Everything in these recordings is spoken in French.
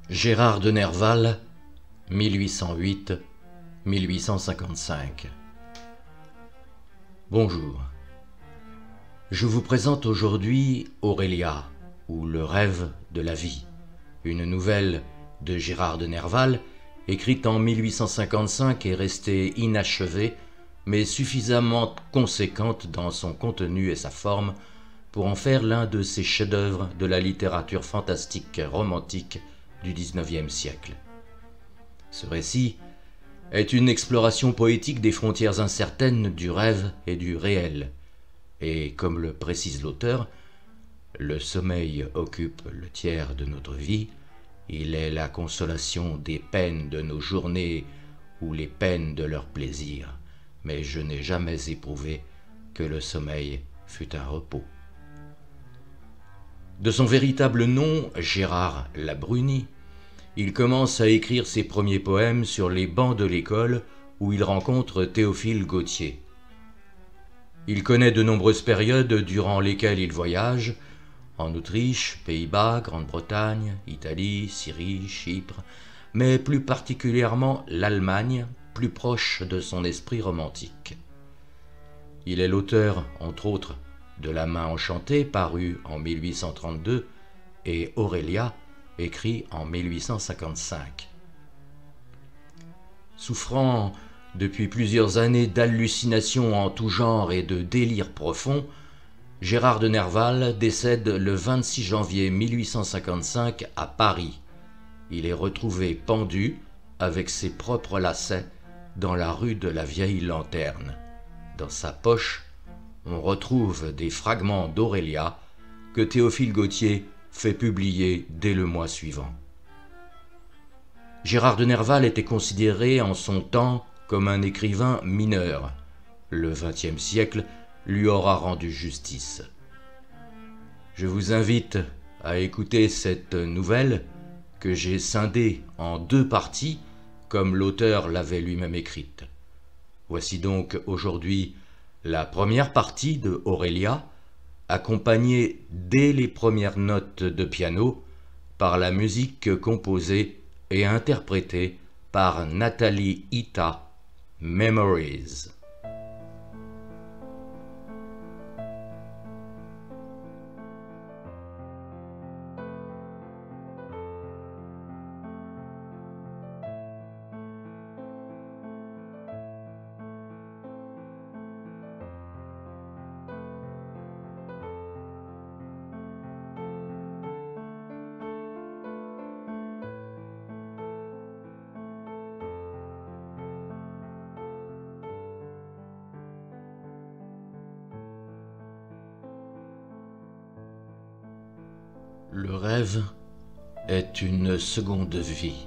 Gérard de Nerval, 1808-1855. Bonjour. Je vous présente aujourd'hui Aurélia, ou Le rêve de la vie, une nouvelle de Gérard de Nerval, écrite en 1855 et restée inachevée, mais suffisamment conséquente dans son contenu et sa forme pour en faire l'un de ces chefs-d'œuvre de la littérature fantastique romantique du XIXe siècle. Ce récit est une exploration poétique des frontières incertaines du rêve et du réel, et comme le précise l'auteur, le sommeil occupe le tiers de notre vie, il est la consolation des peines de nos journées ou les peines de leurs plaisirs, mais je n'ai jamais éprouvé que le sommeil fût un repos. De son véritable nom, Gérard Labruni, il commence à écrire ses premiers poèmes sur les bancs de l'école où il rencontre Théophile Gautier. Il connaît de nombreuses périodes durant lesquelles il voyage, en Autriche, Pays-Bas, Grande-Bretagne, Italie, Syrie, Chypre, mais plus particulièrement l'Allemagne, plus proche de son esprit romantique. Il est l'auteur, entre autres, de La main enchantée, paru en 1832, et Aurélia, écrit en 1855. Souffrant depuis plusieurs années d'hallucinations en tout genre et de délires profonds, Gérard de Nerval décède le 26 janvier 1855 à Paris. Il est retrouvé pendu avec ses propres lacets dans la rue de la Vieille Lanterne. Dans sa poche, on retrouve des fragments d'Aurélia que Théophile Gautier fait publier dès le mois suivant. Gérard de Nerval était considéré en son temps comme un écrivain mineur. Le XXe siècle lui aura rendu justice. Je vous invite à écouter cette nouvelle que j'ai scindée en deux parties comme l'auteur l'avait lui-même écrite. Voici donc aujourd'hui la première partie de Aurélia, accompagnée dès les premières notes de piano par la musique composée et interprétée par Nathalie Ita, Memories. Le rêve est une seconde vie.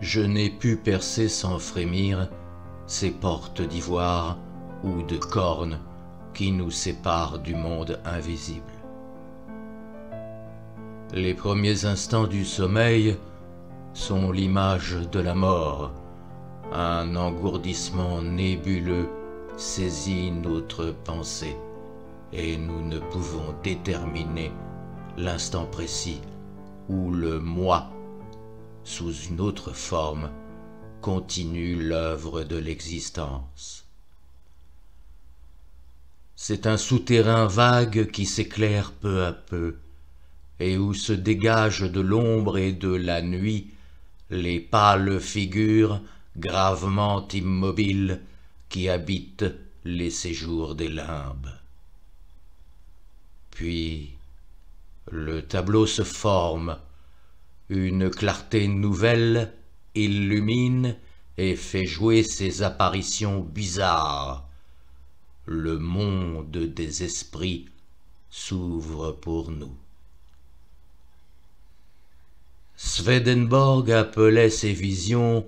Je n'ai pu percer sans frémir ces portes d'ivoire ou de corne qui nous séparent du monde invisible. Les premiers instants du sommeil sont l'image de la mort. Un engourdissement nébuleux saisit notre pensée et nous ne pouvons déterminer l'instant précis où le moi, sous une autre forme, continue l'œuvre de l'existence. C'est un souterrain vague qui s'éclaire peu à peu, et où se dégagent de l'ombre et de la nuit les pâles figures gravement immobiles qui habitent les séjours des limbes. Puis, le tableau se forme, une clarté nouvelle illumine et fait jouer ses apparitions bizarres. Le monde des esprits s'ouvre pour nous. Swedenborg appelait ces visions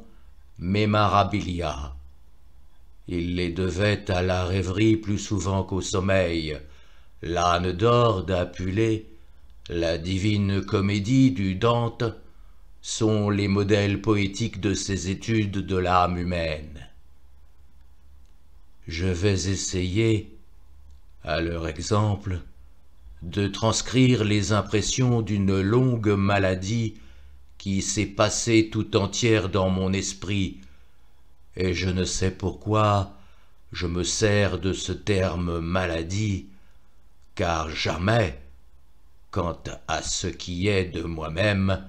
memorabilia. Il les devait à la rêverie plus souvent qu'au sommeil. L'âne d'or d'Apulée, la divine comédie du Dante sont les modèles poétiques de ces études de l'âme humaine. Je vais essayer, à leur exemple, de transcrire les impressions d'une longue maladie qui s'est passée tout entière dans mon esprit, et je ne sais pourquoi je me sers de ce terme maladie, car jamais, quant à ce qui est de moi-même,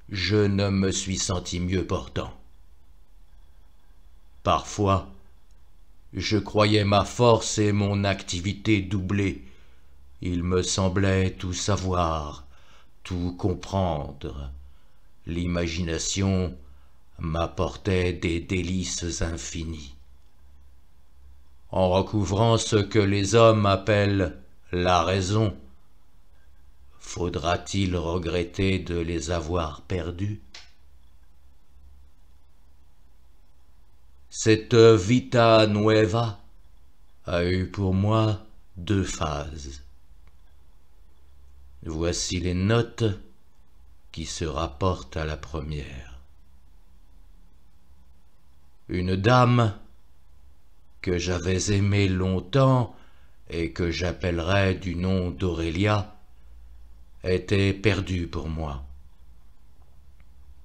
je ne me suis senti mieux portant. Parfois, je croyais ma force et mon activité doublées. Il me semblait tout savoir, tout comprendre. L'imagination m'apportait des délices infinies. En recouvrant ce que les hommes appellent la raison, faudra-t-il regretter de les avoir perdus? Cette vita nueva a eu pour moi 2 phases. Voici les notes qui se rapportent à la première. Une dame que j'avais aimée longtemps et que j'appellerais du nom d'Aurélia était perdue pour moi.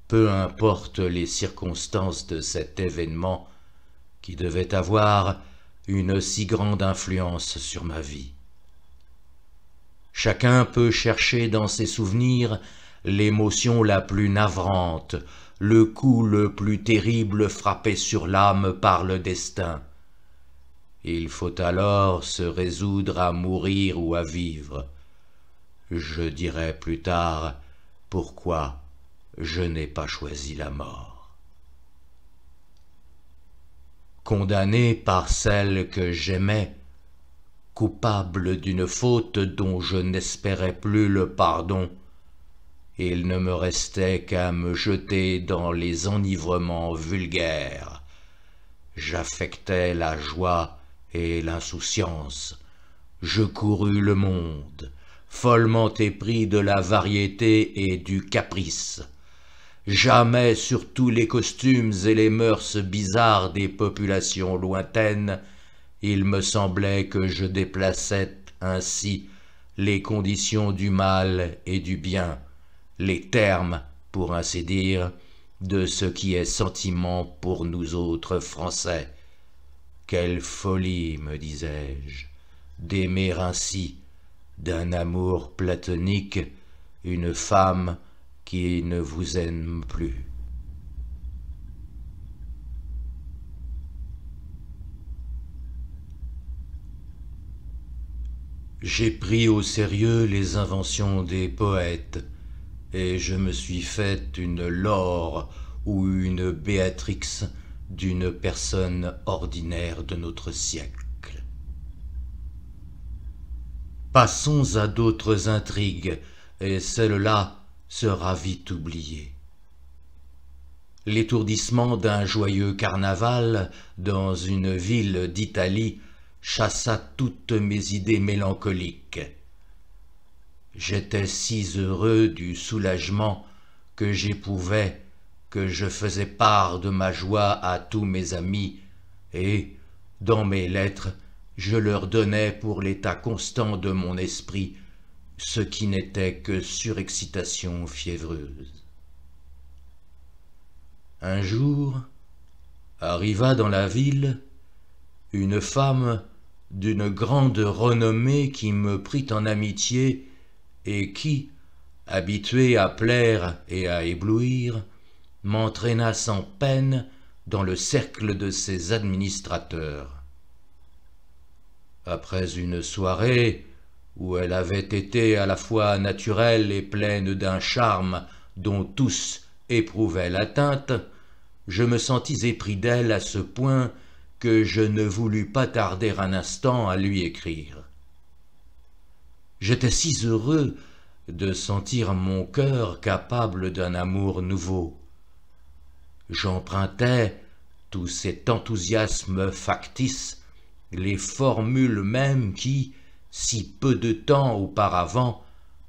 Peu importe les circonstances de cet événement qui devait avoir une si grande influence sur ma vie. Chacun peut chercher dans ses souvenirs l'émotion la plus navrante, le coup le plus terrible frappé sur l'âme par le destin. Il faut alors se résoudre à mourir ou à vivre. Je dirai plus tard pourquoi je n'ai pas choisi la mort. Condamné par celle que j'aimais, coupable d'une faute dont je n'espérais plus le pardon, il ne me restait qu'à me jeter dans les enivrements vulgaires. J'affectais la joie et l'insouciance. Je courus le monde, follement épris de la variété et du caprice. Jamais sur tous les costumes et les mœurs bizarres des populations lointaines, il me semblait que je déplaçais ainsi les conditions du mal et du bien, les termes, pour ainsi dire, de ce qui est sentiment pour nous autres Français. Quelle folie, me disais-je, d'aimer ainsi, d'un amour platonique, une femme qui ne vous aime plus. J'ai pris au sérieux les inventions des poètes, et je me suis fait une Laure ou une Béatrix d'une personne ordinaire de notre siècle. Passons à d'autres intrigues, et celle-là sera vite oubliée. L'étourdissement d'un joyeux carnaval dans une ville d'Italie chassa toutes mes idées mélancoliques. J'étais si heureux du soulagement que j'éprouvais que je faisais part de ma joie à tous mes amis et, dans mes lettres, je leur donnais pour l'état constant de mon esprit ce qui n'était que surexcitation fiévreuse. Un jour, arriva dans la ville une femme d'une grande renommée qui me prit en amitié et qui, habituée à plaire et à éblouir, m'entraîna sans peine dans le cercle de ses administrateurs. Après une soirée où elle avait été à la fois naturelle et pleine d'un charme dont tous éprouvaient l'atteinte, je me sentis épris d'elle à ce point que je ne voulus pas tarder un instant à lui écrire. J'étais si heureux de sentir mon cœur capable d'un amour nouveau. J'empruntais tout cet enthousiasme factice, les formules mêmes qui, si peu de temps auparavant,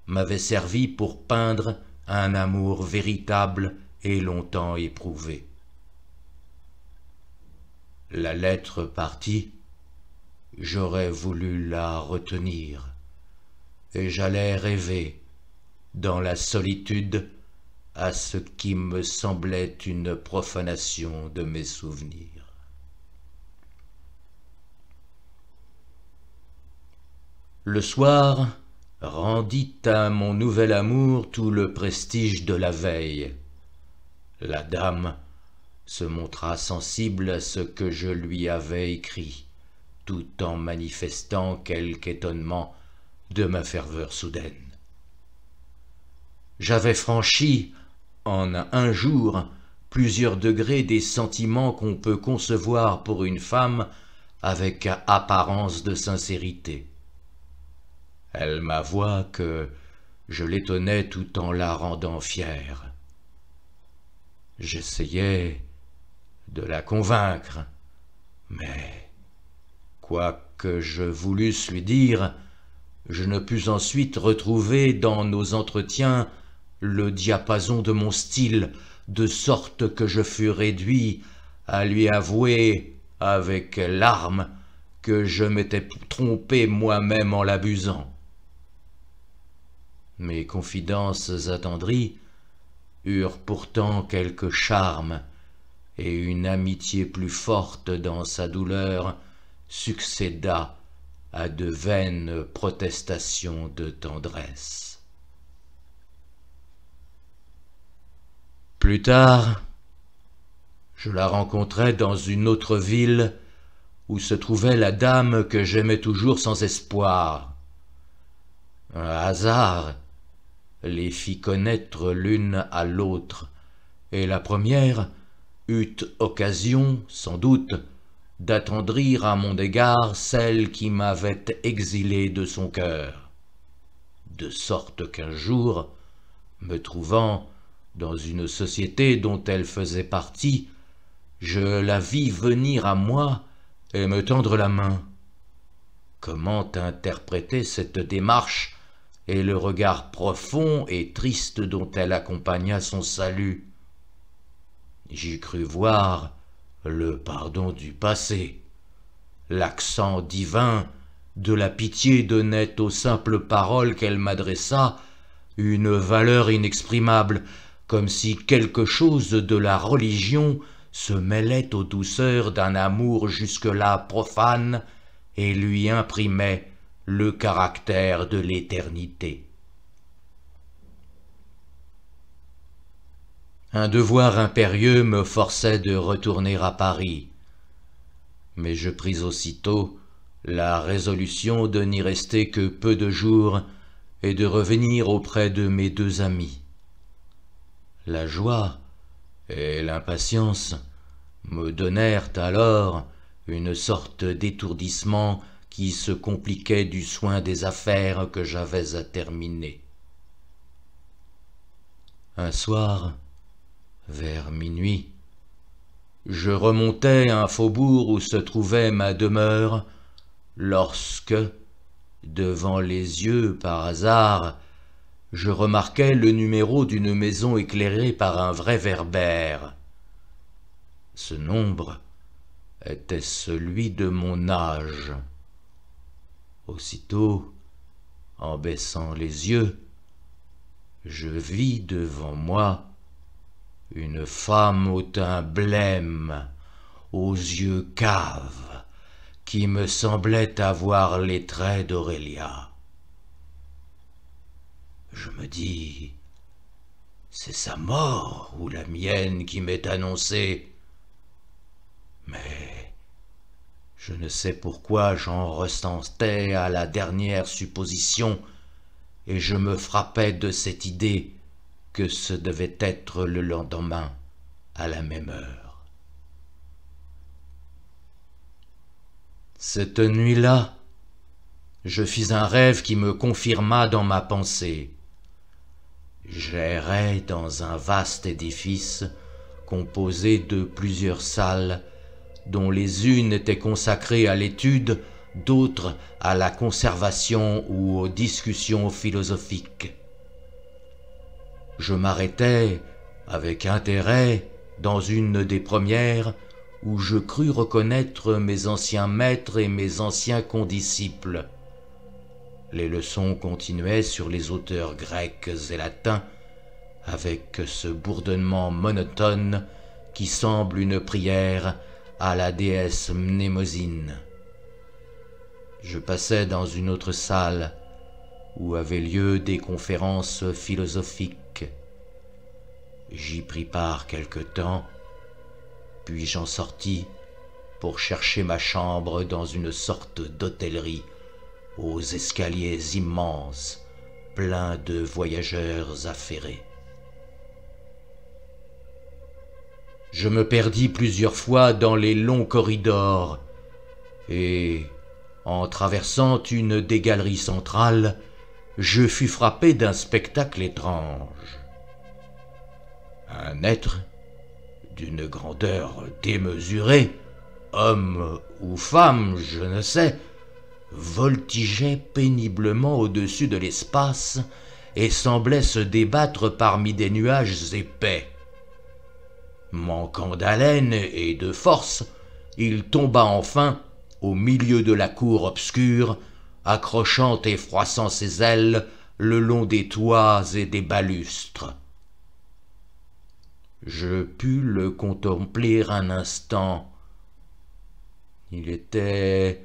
m'avaient servi pour peindre un amour véritable et longtemps éprouvé. La lettre partie, j'aurais voulu la retenir, et j'allais rêver, dans la solitude, à ce qui me semblait une profanation de mes souvenirs. Le soir rendit à mon nouvel amour tout le prestige de la veille. La dame se montra sensible à ce que je lui avais écrit, tout en manifestant quelque étonnement de ma ferveur soudaine. J'avais franchi, en un jour, plusieurs degrés des sentiments qu'on peut concevoir pour une femme avec apparence de sincérité. Elle m'avoua que je l'étonnais tout en la rendant fière. J'essayai de la convaincre, mais quoique je voulusse lui dire, je ne pus ensuite retrouver dans nos entretiens le diapason de mon style, de sorte que je fus réduit à lui avouer avec larmes que je m'étais trompé moi-même en l'abusant. Mes confidences attendries eurent pourtant quelque charme, et une amitié plus forte dans sa douleur succéda à de vaines protestations de tendresse. Plus tard, je la rencontrai dans une autre ville où se trouvait la dame que j'aimais toujours sans espoir. Un hasard les fit connaître l'une à l'autre, et la première eut occasion, sans doute, d'attendrir à mon égard celle qui m'avait exilé de son cœur, de sorte qu'un jour, me trouvant dans une société dont elle faisait partie, je la vis venir à moi et me tendre la main. Comment interpréter cette démarche et le regard profond et triste dont elle accompagna son salut? J'y crus voir le pardon du passé. L'accent divin de la pitié donnait aux simples paroles qu'elle m'adressa une valeur inexprimable, comme si quelque chose de la religion se mêlait aux douceurs d'un amour jusque-là profane et lui imprimait le caractère de l'éternité. Un devoir impérieux me forçait de retourner à Paris, mais je pris aussitôt la résolution de n'y rester que peu de jours et de revenir auprès de mes deux amis. La joie et l'impatience me donnèrent alors une sorte d'étourdissement qui se compliquait du soin des affaires que j'avais à terminer. Un soir, vers minuit, je remontais un faubourg où se trouvait ma demeure, lorsque, devant les yeux par hasard, je remarquai le numéro d'une maison éclairée par un vrai Verbère. Ce nombre était celui de mon âge. Aussitôt, en baissant les yeux, je vis devant moi une femme au teint blême, aux yeux caves, qui me semblait avoir les traits d'Aurélia. Je me dis, c'est sa mort ou la mienne qui m'est annoncée. Mais je ne sais pourquoi j'en ressentais à la dernière supposition, et je me frappais de cette idée que ce devait être le lendemain à la même heure. Cette nuit-là, je fis un rêve qui me confirma dans ma pensée. J'errais dans un vaste édifice composé de plusieurs salles, dont les unes étaient consacrées à l'étude, d'autres à la conservation ou aux discussions philosophiques. Je m'arrêtai avec intérêt dans une des premières, où je crus reconnaître mes anciens maîtres et mes anciens condisciples. Les leçons continuaient sur les auteurs grecs et latins, avec ce bourdonnement monotone qui semble une prière à la déesse Mnémosyne. Je passais dans une autre salle où avaient lieu des conférences philosophiques. J'y pris part quelque temps, puis j'en sortis pour chercher ma chambre dans une sorte d'hôtellerie aux escaliers immenses, pleins de voyageurs affairés. Je me perdis plusieurs fois dans les longs corridors et, en traversant une des galeries centrales, je fus frappé d'un spectacle étrange. Un être d'une grandeur démesurée, homme ou femme, je ne sais, voltigeait péniblement au-dessus de l'espace et semblait se débattre parmi des nuages épais. Manquant d'haleine et de force, il tomba enfin au milieu de la cour obscure, accrochant et froissant ses ailes le long des toits et des balustres. Je pus le contempler un instant. Il était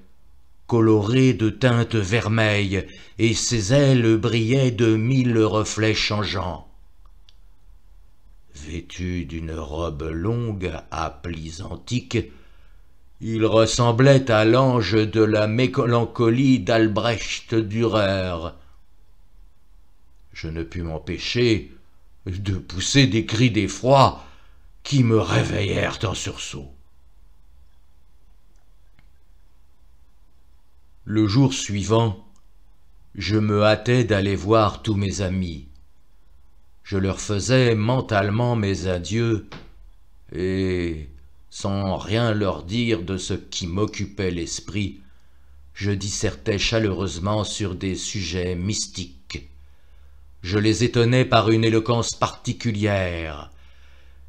coloré de teintes vermeilles, et ses ailes brillaient de 1000 reflets changeants. Vêtu d'une robe longue à plis antiques, il ressemblait à l'ange de la mélancolie d'Albrecht Dürer. Je ne pus m'empêcher de pousser des cris d'effroi qui me réveillèrent en sursaut. Le jour suivant, je me hâtais d'aller voir tous mes amis. Je leur faisais mentalement mes adieux et, sans rien leur dire de ce qui m'occupait l'esprit, je dissertais chaleureusement sur des sujets mystiques. Je les étonnais par une éloquence particulière.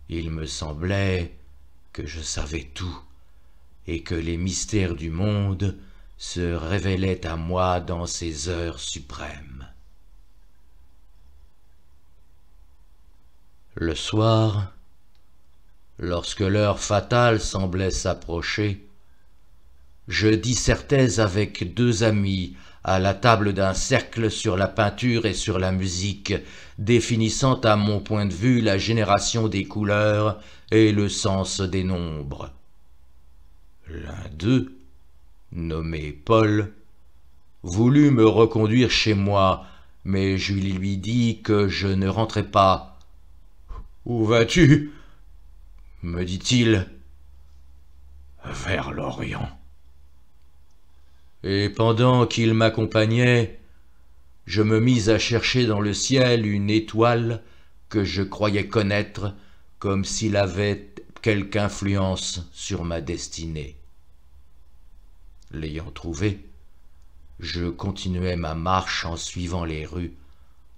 Il me semblait que je savais tout et que les mystères du monde se révélaient à moi dans ces heures suprêmes. Le soir, lorsque l'heure fatale semblait s'approcher, je dissertais avec 2 amis à la table d'un cercle sur la peinture et sur la musique, définissant à mon point de vue la génération des couleurs et le sens des nombres. L'un d'eux, nommé Paul, voulut me reconduire chez moi, mais je lui dis que je ne rentrais pas. « Où vas-tu » me dit-il. « Vers l'Orient. » Et pendant qu'il m'accompagnait, je me mis à chercher dans le ciel une étoile que je croyais connaître, comme s'il avait quelque influence sur ma destinée. L'ayant trouvée, je continuai ma marche en suivant les rues,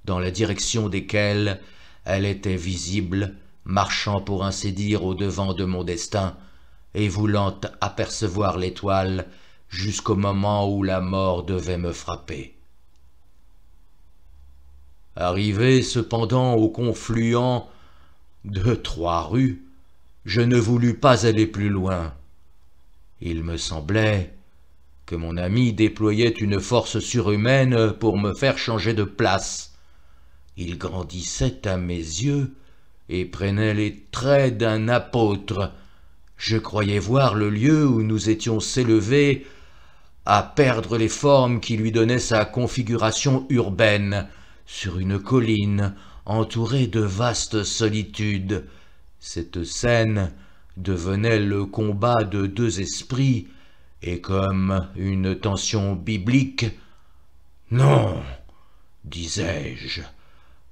dans la direction desquelles elle était visible, marchant pour ainsi dire au-devant de mon destin, et voulant apercevoir l'étoile jusqu'au moment où la mort devait me frapper. Arrivé cependant au confluent de 3 rues, je ne voulus pas aller plus loin. Il me semblait que mon ami déployait une force surhumaine pour me faire changer de place. Il grandissait à mes yeux et prenait les traits d'un apôtre. Je croyais voir le lieu où nous étions s'élever à perdre les formes qui lui donnaient sa configuration urbaine, sur une colline entourée de vastes solitudes. Cette scène devenait le combat de 2 esprits, et comme une tension biblique, « Non, disais-je,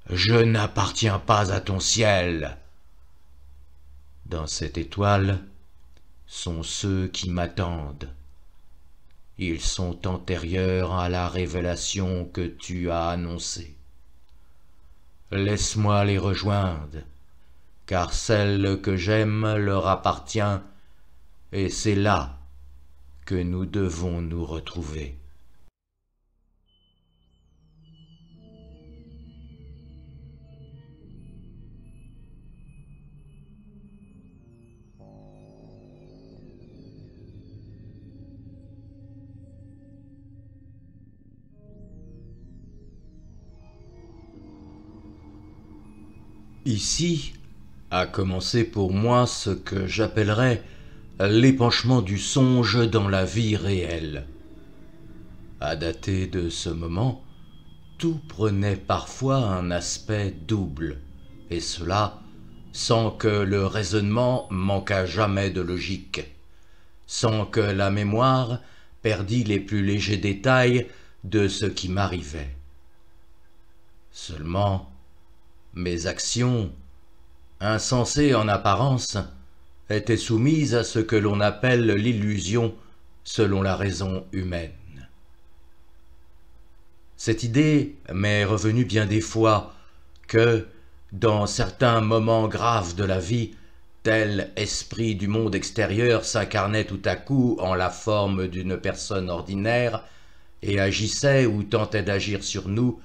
je n'appartiens pas à ton ciel. Dans cette étoile sont ceux qui m'attendent. Ils sont antérieurs à la révélation que tu as annoncée. Laisse-moi les rejoindre, car celle que j'aime leur appartient, et c'est là que nous devons nous retrouver. » Ici a commencé pour moi ce que j'appellerais l'épanchement du songe dans la vie réelle. À dater de ce moment, tout prenait parfois un aspect double, et cela sans que le raisonnement manquât jamais de logique, sans que la mémoire perdît les plus légers détails de ce qui m'arrivait. Seulement, mes actions, insensées en apparence, étaient soumises à ce que l'on appelle l'illusion selon la raison humaine. Cette idée m'est revenue bien des fois que, dans certains moments graves de la vie, tel esprit du monde extérieur s'incarnait tout à coup en la forme d'une personne ordinaire et agissait ou tentait d'agir sur nous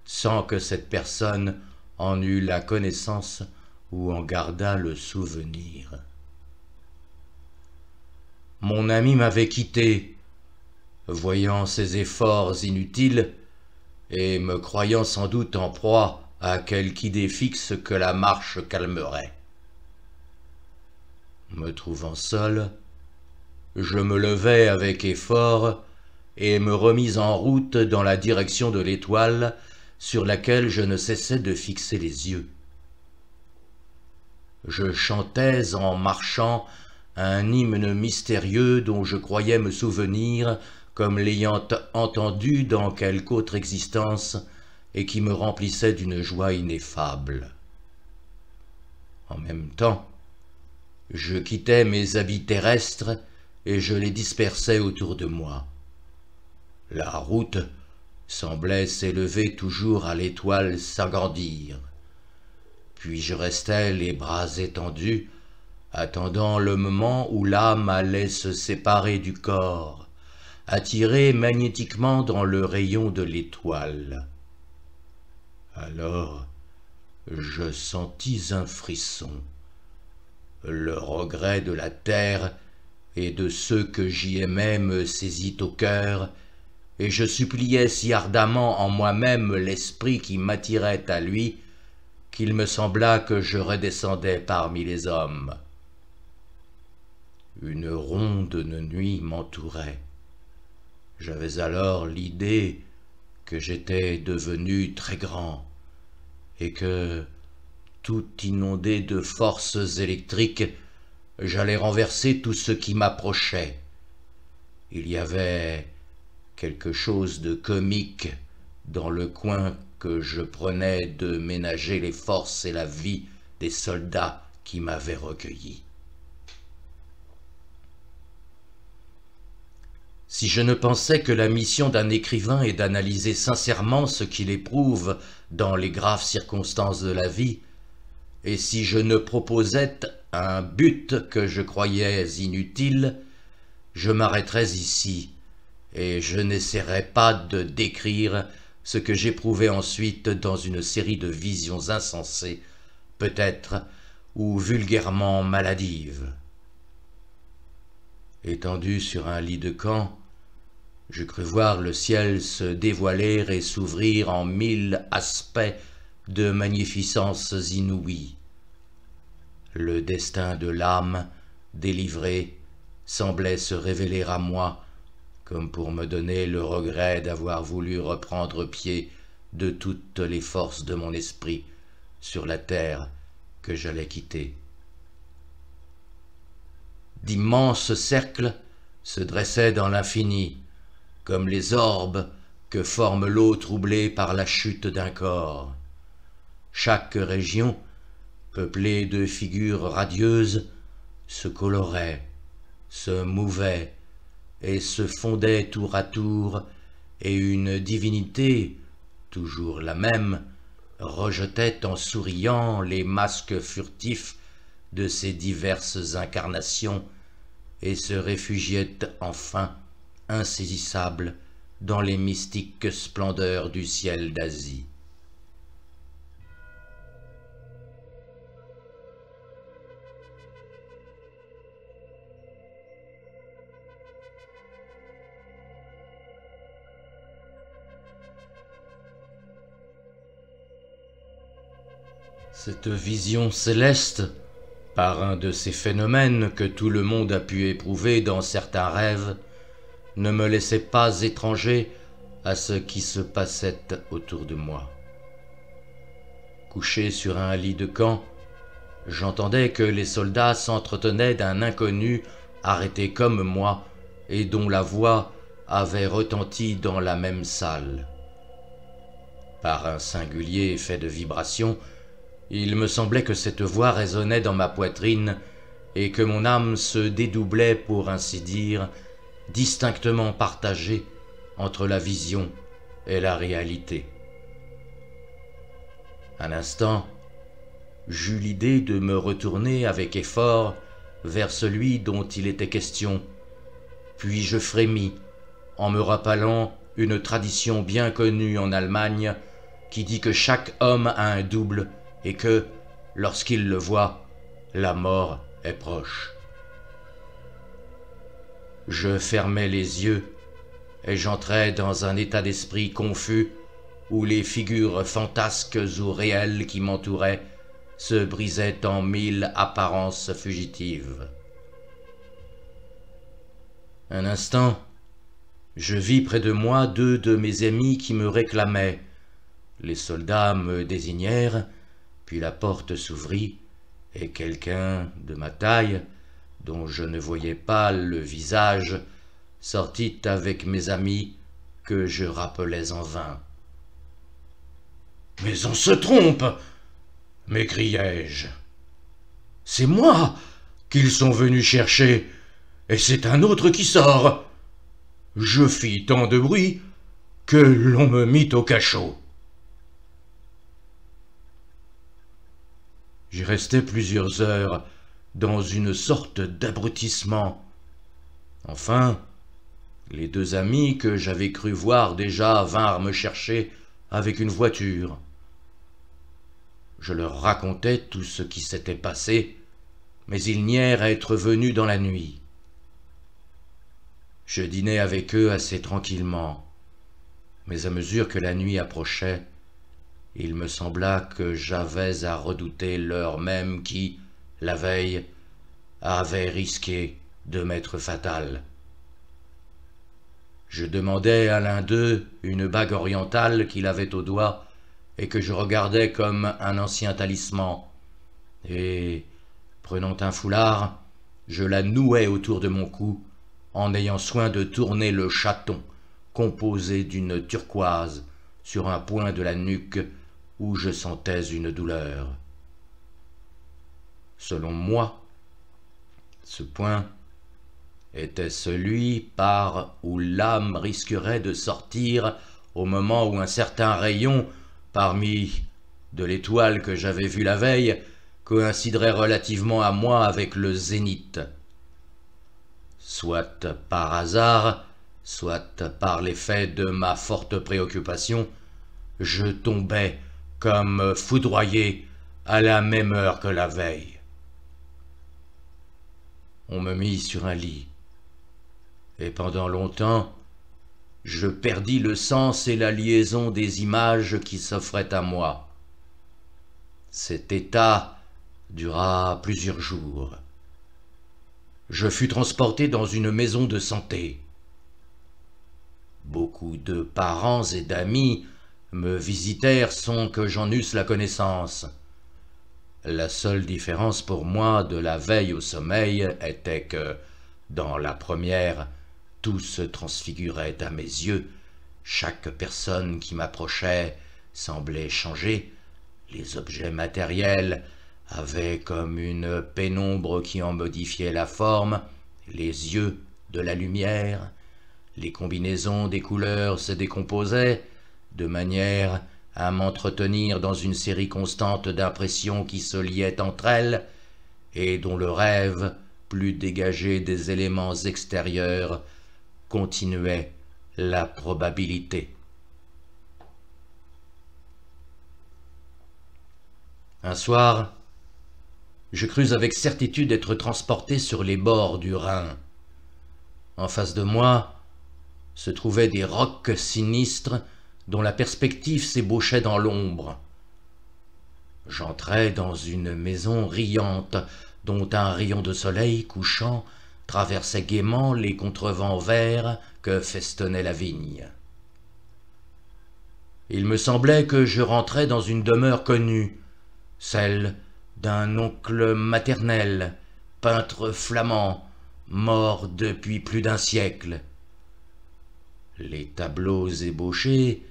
sans que cette personne en eût la connaissance ou en gardât le souvenir. Mon ami m'avait quitté, voyant ses efforts inutiles et me croyant sans doute en proie à quelque idée fixe que la marche calmerait. Me trouvant seul, je me levai avec effort et me remis en route dans la direction de l'étoile sur laquelle je ne cessais de fixer les yeux. Je chantais en marchant un hymne mystérieux dont je croyais me souvenir comme l'ayant entendu dans quelque autre existence et qui me remplissait d'une joie ineffable. En même temps, je quittais mes habits terrestres et je les dispersais autour de moi. La route semblait s'élever toujours à l'étoile s'agrandir. Puis je restais les bras étendus, attendant le moment où l'âme allait se séparer du corps, attirée magnétiquement dans le rayon de l'étoile. Alors, je sentis un frisson. Le regret de la terre et de ceux que j'y aimais me saisit au cœur, et je suppliais si ardemment en moi-même l'esprit qui m'attirait à lui, qu'il me sembla que je redescendais parmi les hommes. Une ronde de nuit m'entourait. J'avais alors l'idée que j'étais devenu très grand, et que, tout inondé de forces électriques, j'allais renverser tout ce qui m'approchait. Il y avait quelque chose de comique dans le coin que je prenais de ménager les forces et la vie des soldats qui m'avaient recueilli. Si je ne pensais que la mission d'un écrivain est d'analyser sincèrement ce qu'il éprouve dans les graves circonstances de la vie, et si je ne proposais un but que je croyais inutile, je m'arrêterais ici, et je n'essaierai pas de décrire ce que j'éprouvais ensuite dans une série de visions insensées, peut-être, ou vulgairement maladives. Étendu sur un lit de camp, je crus voir le ciel se dévoiler et s'ouvrir en 1000 aspects de magnificences inouïes. Le destin de l'âme délivrée semblait se révéler à moi, comme pour me donner le regret d'avoir voulu reprendre pied de toutes les forces de mon esprit sur la terre que j'allais quitter. D'immenses cercles se dressaient dans l'infini, comme les orbes que forme l'eau troublée par la chute d'un corps. Chaque région, peuplée de figures radieuses, se colorait, se mouvait et se fondait tour à tour, et une divinité, toujours la même, rejetait en souriant les masques furtifs de ces diverses incarnations et se réfugiait enfin, insaisissable, dans les mystiques splendeurs du ciel d'Asie. Cette vision céleste, par un de ces phénomènes que tout le monde a pu éprouver dans certains rêves, ne me laissait pas étranger à ce qui se passait autour de moi. Couché sur un lit de camp, j'entendais que les soldats s'entretenaient d'un inconnu arrêté comme moi et dont la voix avait retenti dans la même salle. Par un singulier effet de vibration, il me semblait que cette voix résonnait dans ma poitrine et que mon âme se dédoublait, pour ainsi dire, distinctement partagée entre la vision et la réalité. Un instant, j'eus l'idée de me retourner avec effort vers celui dont il était question, puis je frémis en me rappelant une tradition bien connue en Allemagne qui dit que chaque homme a un double et que, lorsqu'il le voit, la mort est proche. Je fermai les yeux et j'entrai dans un état d'esprit confus où les figures fantasques ou réelles qui m'entouraient se brisaient en mille apparences fugitives. Un instant, je vis près de moi deux de mes amis qui me réclamaient. Les soldats me désignèrent, puis la porte s'ouvrit et quelqu'un de ma taille, dont je ne voyais pas le visage, sortit avec mes amis que je rappelais en vain. « Mais on se trompe !» m'écriai-je. « C'est moi qu'ils sont venus chercher, et c'est un autre qui sort. » Je fis tant de bruit que l'on me mit au cachot. J'y restai plusieurs heures dans une sorte d'abrutissement. Enfin, les deux amis que j'avais cru voir déjà vinrent me chercher avec une voiture. Je leur racontai tout ce qui s'était passé, mais ils nièrent être venus dans la nuit. Je dînai avec eux assez tranquillement, mais à mesure que la nuit approchait, il me sembla que j'avais à redouter l'heure même qui, la veille, avait risqué de m'être fatale. Je demandai à l'un d'eux une bague orientale qu'il avait au doigt et que je regardais comme un ancien talisman, et, prenant un foulard, je la nouai autour de mon cou, en ayant soin de tourner le chaton, composé d'une turquoise, sur un point de la nuque où je sentais une douleur. Selon moi, ce point était celui par où l'âme risquerait de sortir au moment où un certain rayon, parmi de l'étoile que j'avais vue la veille, coïnciderait relativement à moi avec le zénith. Soit par hasard, soit par l'effet de ma forte préoccupation, je tombai comme foudroyé à la même heure que la veille. On me mit sur un lit, et pendant longtemps, je perdis le sens et la liaison des images qui s'offraient à moi. Cet état dura plusieurs jours. Je fus transporté dans une maison de santé. Beaucoup de parents et d'amis me visitèrent sans que j'en eusse la connaissance. La seule différence pour moi de la veille au sommeil était que, dans la première, tout se transfigurait à mes yeux, chaque personne qui m'approchait semblait changer, les objets matériels avaient comme une pénombre qui en modifiait la forme, les yeux de la lumière, les combinaisons des couleurs se décomposaient, de manière à m'entretenir dans une série constante d'impressions qui se liaient entre elles, et dont le rêve, plus dégagé des éléments extérieurs, continuait la probabilité. Un soir, je crus avec certitude être transporté sur les bords du Rhin. En face de moi se trouvaient des rocs sinistres dont la perspective s'ébauchait dans l'ombre. J'entrai dans une maison riante, dont un rayon de soleil couchant traversait gaiement les contrevents verts que festonnait la vigne. Il me semblait que je rentrais dans une demeure connue, celle d'un oncle maternel, peintre flamand, mort depuis plus d'un siècle. Les tableaux ébauchés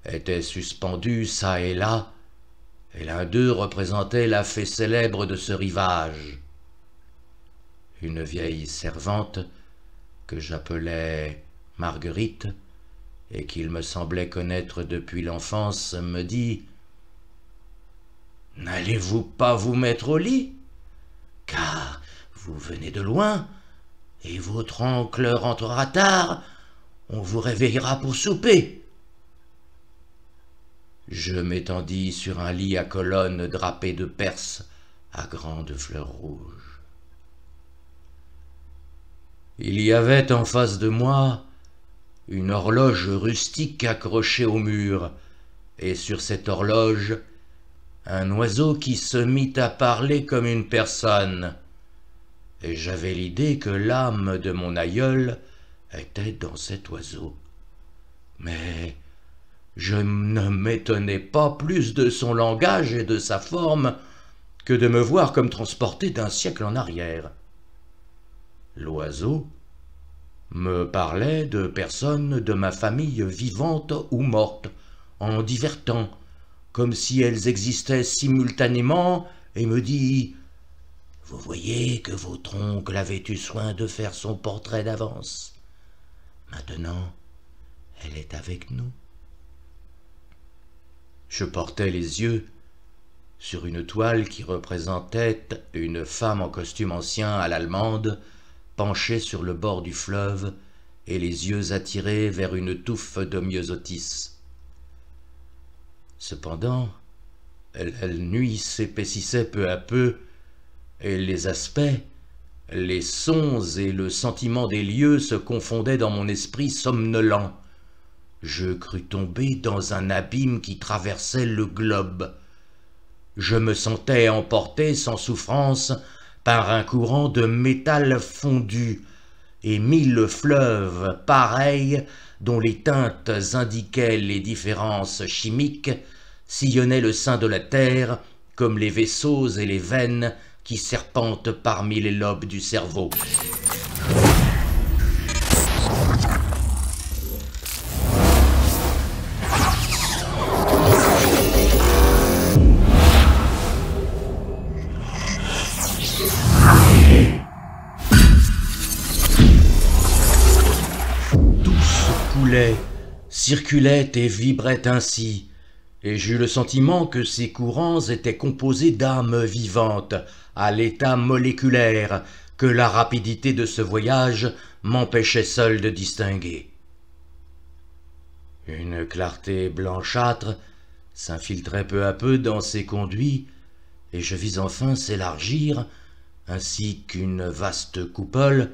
étaient suspendus çà et là, et l'un d'eux représentait la fée célèbre de ce rivage. Une vieille servante, que j'appelais Marguerite, et qu'il me semblait connaître depuis l'enfance, me dit « N'allez-vous pas vous mettre au lit, car vous venez de loin, et votre oncle rentrera tard, on vous réveillera pour souper. » Je m'étendis sur un lit à colonnes drapé de perse à grandes fleurs rouges. Il y avait en face de moi une horloge rustique accrochée au mur, et sur cette horloge, un oiseau qui se mit à parler comme une personne, et j'avais l'idée que l'âme de mon aïeul était dans cet oiseau. Mais je ne m'étonnais pas plus de son langage et de sa forme que de me voir comme transporté d'un siècle en arrière. L'oiseau me parlait de personnes de ma famille vivantes ou mortes, en divers temps, comme si elles existaient simultanément, et me dit « Vous voyez que votre oncle avait eu soin de faire son portrait d'avance. Maintenant, elle est avec nous. » Je portais les yeux sur une toile qui représentait une femme en costume ancien à l'allemande, penchée sur le bord du fleuve et les yeux attirés vers une touffe de myosotis. Cependant, la nuit s'épaississait peu à peu, et les aspects, les sons et le sentiment des lieux se confondaient dans mon esprit somnolent. Je crus tomber dans un abîme qui traversait le globe. Je me sentais emporté sans souffrance par un courant de métal fondu, et 1000 fleuves pareils, dont les teintes indiquaient les différences chimiques, sillonnaient le sein de la terre comme les vaisseaux et les veines qui serpentent parmi les lobes du cerveau. Circulait et vibrait ainsi, et j'eus le sentiment que ces courants étaient composés d'âmes vivantes, à l'état moléculaire, que la rapidité de ce voyage m'empêchait seul de distinguer. Une clarté blanchâtre s'infiltrait peu à peu dans ces conduits, et je vis enfin s'élargir, ainsi qu'une vaste coupole,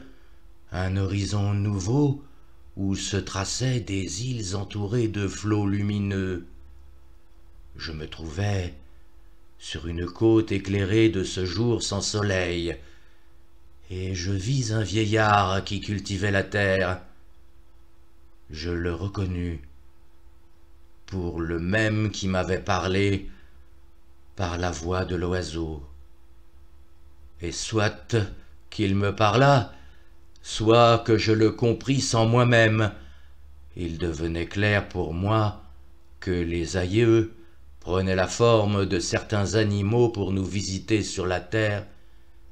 un horizon nouveau, où se traçaient des îles entourées de flots lumineux. Je me trouvais sur une côte éclairée de ce jour sans soleil, et je vis un vieillard qui cultivait la terre. Je le reconnus pour le même qui m'avait parlé par la voix de l'oiseau. Et soit qu'il me parlât, soit que je le compris sans moi-même, il devenait clair pour moi que les aïeux prenaient la forme de certains animaux pour nous visiter sur la terre,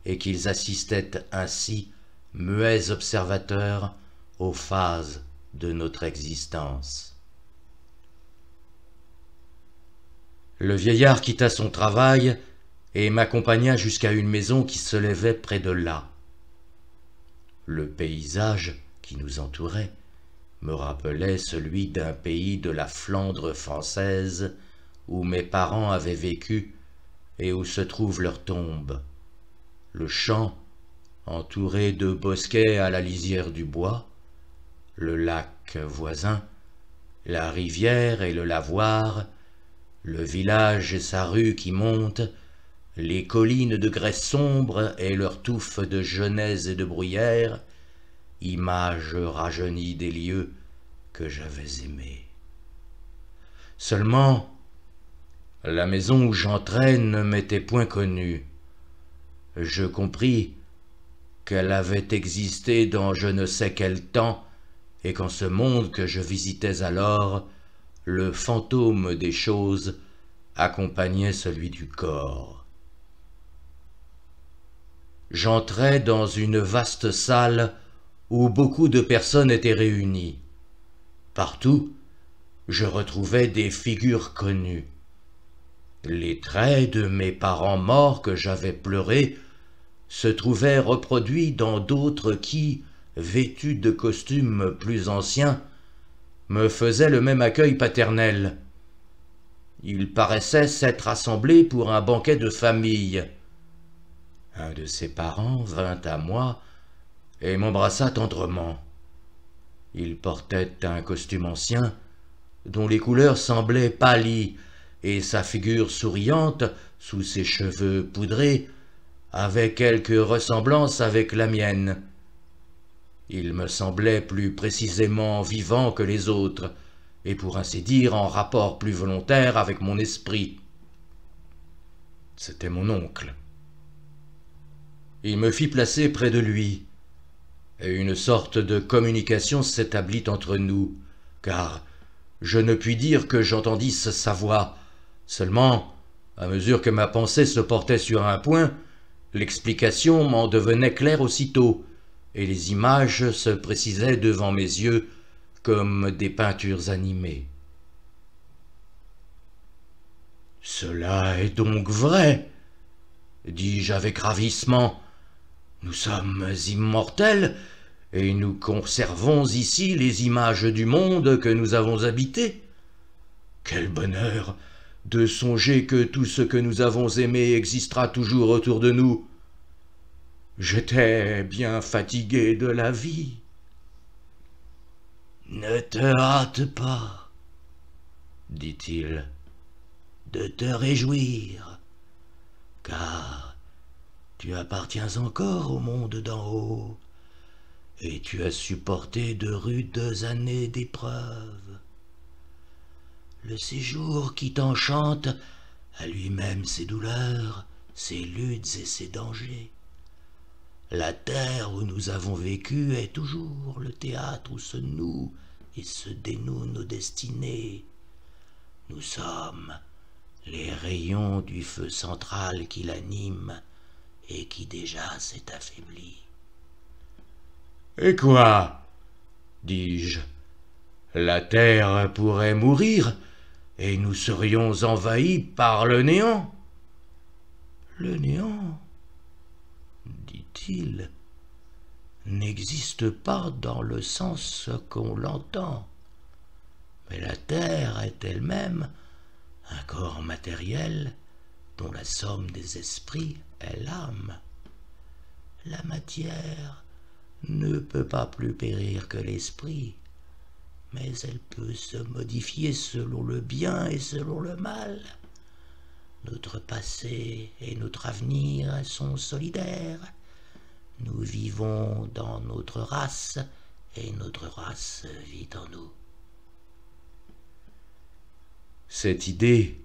et qu'ils assistaient ainsi, muets observateurs, aux phases de notre existence. Le vieillard quitta son travail et m'accompagna jusqu'à une maison qui se levait près de là. Le paysage qui nous entourait me rappelait celui d'un pays de la Flandre française où mes parents avaient vécu et où se trouve leur tombe. Le champ, entouré de bosquets à la lisière du bois, le lac voisin, la rivière et le lavoir, le village et sa rue qui montent, les collines de grès sombre et leurs touffes de genêts et de bruyères, images rajeunies des lieux que j'avais aimés. Seulement, la maison où j'entrais ne m'était point connue. Je compris qu'elle avait existé dans je ne sais quel temps, et qu'en ce monde que je visitais alors, le fantôme des choses accompagnait celui du corps. J'entrai dans une vaste salle où beaucoup de personnes étaient réunies. Partout, je retrouvais des figures connues. Les traits de mes parents morts que j'avais pleurés se trouvaient reproduits dans d'autres qui, vêtus de costumes plus anciens, me faisaient le même accueil paternel. Ils paraissaient s'être assemblés pour un banquet de famille. Un de ses parents vint à moi et m'embrassa tendrement. Il portait un costume ancien, dont les couleurs semblaient pâlies, et sa figure souriante, sous ses cheveux poudrés, avait quelque ressemblance avec la mienne. Il me semblait plus précisément vivant que les autres, et pour ainsi dire en rapport plus volontaire avec mon esprit. C'était mon oncle. Il me fit placer près de lui, et une sorte de communication s'établit entre nous, car je ne puis dire que j'entendisse sa voix. Seulement, à mesure que ma pensée se portait sur un point, l'explication m'en devenait claire aussitôt, et les images se précisaient devant mes yeux comme des peintures animées. « Cela est donc vrai, » dis-je avec ravissement. « Nous sommes immortels, et nous conservons ici les images du monde que nous avons habité. Quel bonheur de songer que tout ce que nous avons aimé existera toujours autour de nous. J'étais bien fatigué de la vie. » « Ne te hâte pas, dit-il, de te réjouir, car tu appartiens encore au monde d'en haut, et tu as supporté de rudes années d'épreuves. Le séjour qui t'enchante a lui-même ses douleurs, ses luttes et ses dangers. La terre où nous avons vécu est toujours le théâtre où se nouent et se dénouent nos destinées. Nous sommes les rayons du feu central qui l'anime et qui déjà s'est affaibli. « Et quoi ?» dis-je. « La terre pourrait mourir et nous serions envahis par le néant. » « Le néant, dit-il, n'existe pas dans le sens qu'on l'entend, mais la terre est elle-même un corps matériel dont la somme des esprits est l'âme. La matière ne peut pas plus périr que l'esprit, mais elle peut se modifier selon le bien et selon le mal. Notre passé et notre avenir sont solidaires. Nous vivons dans notre race et notre race vit en nous. » Cette idée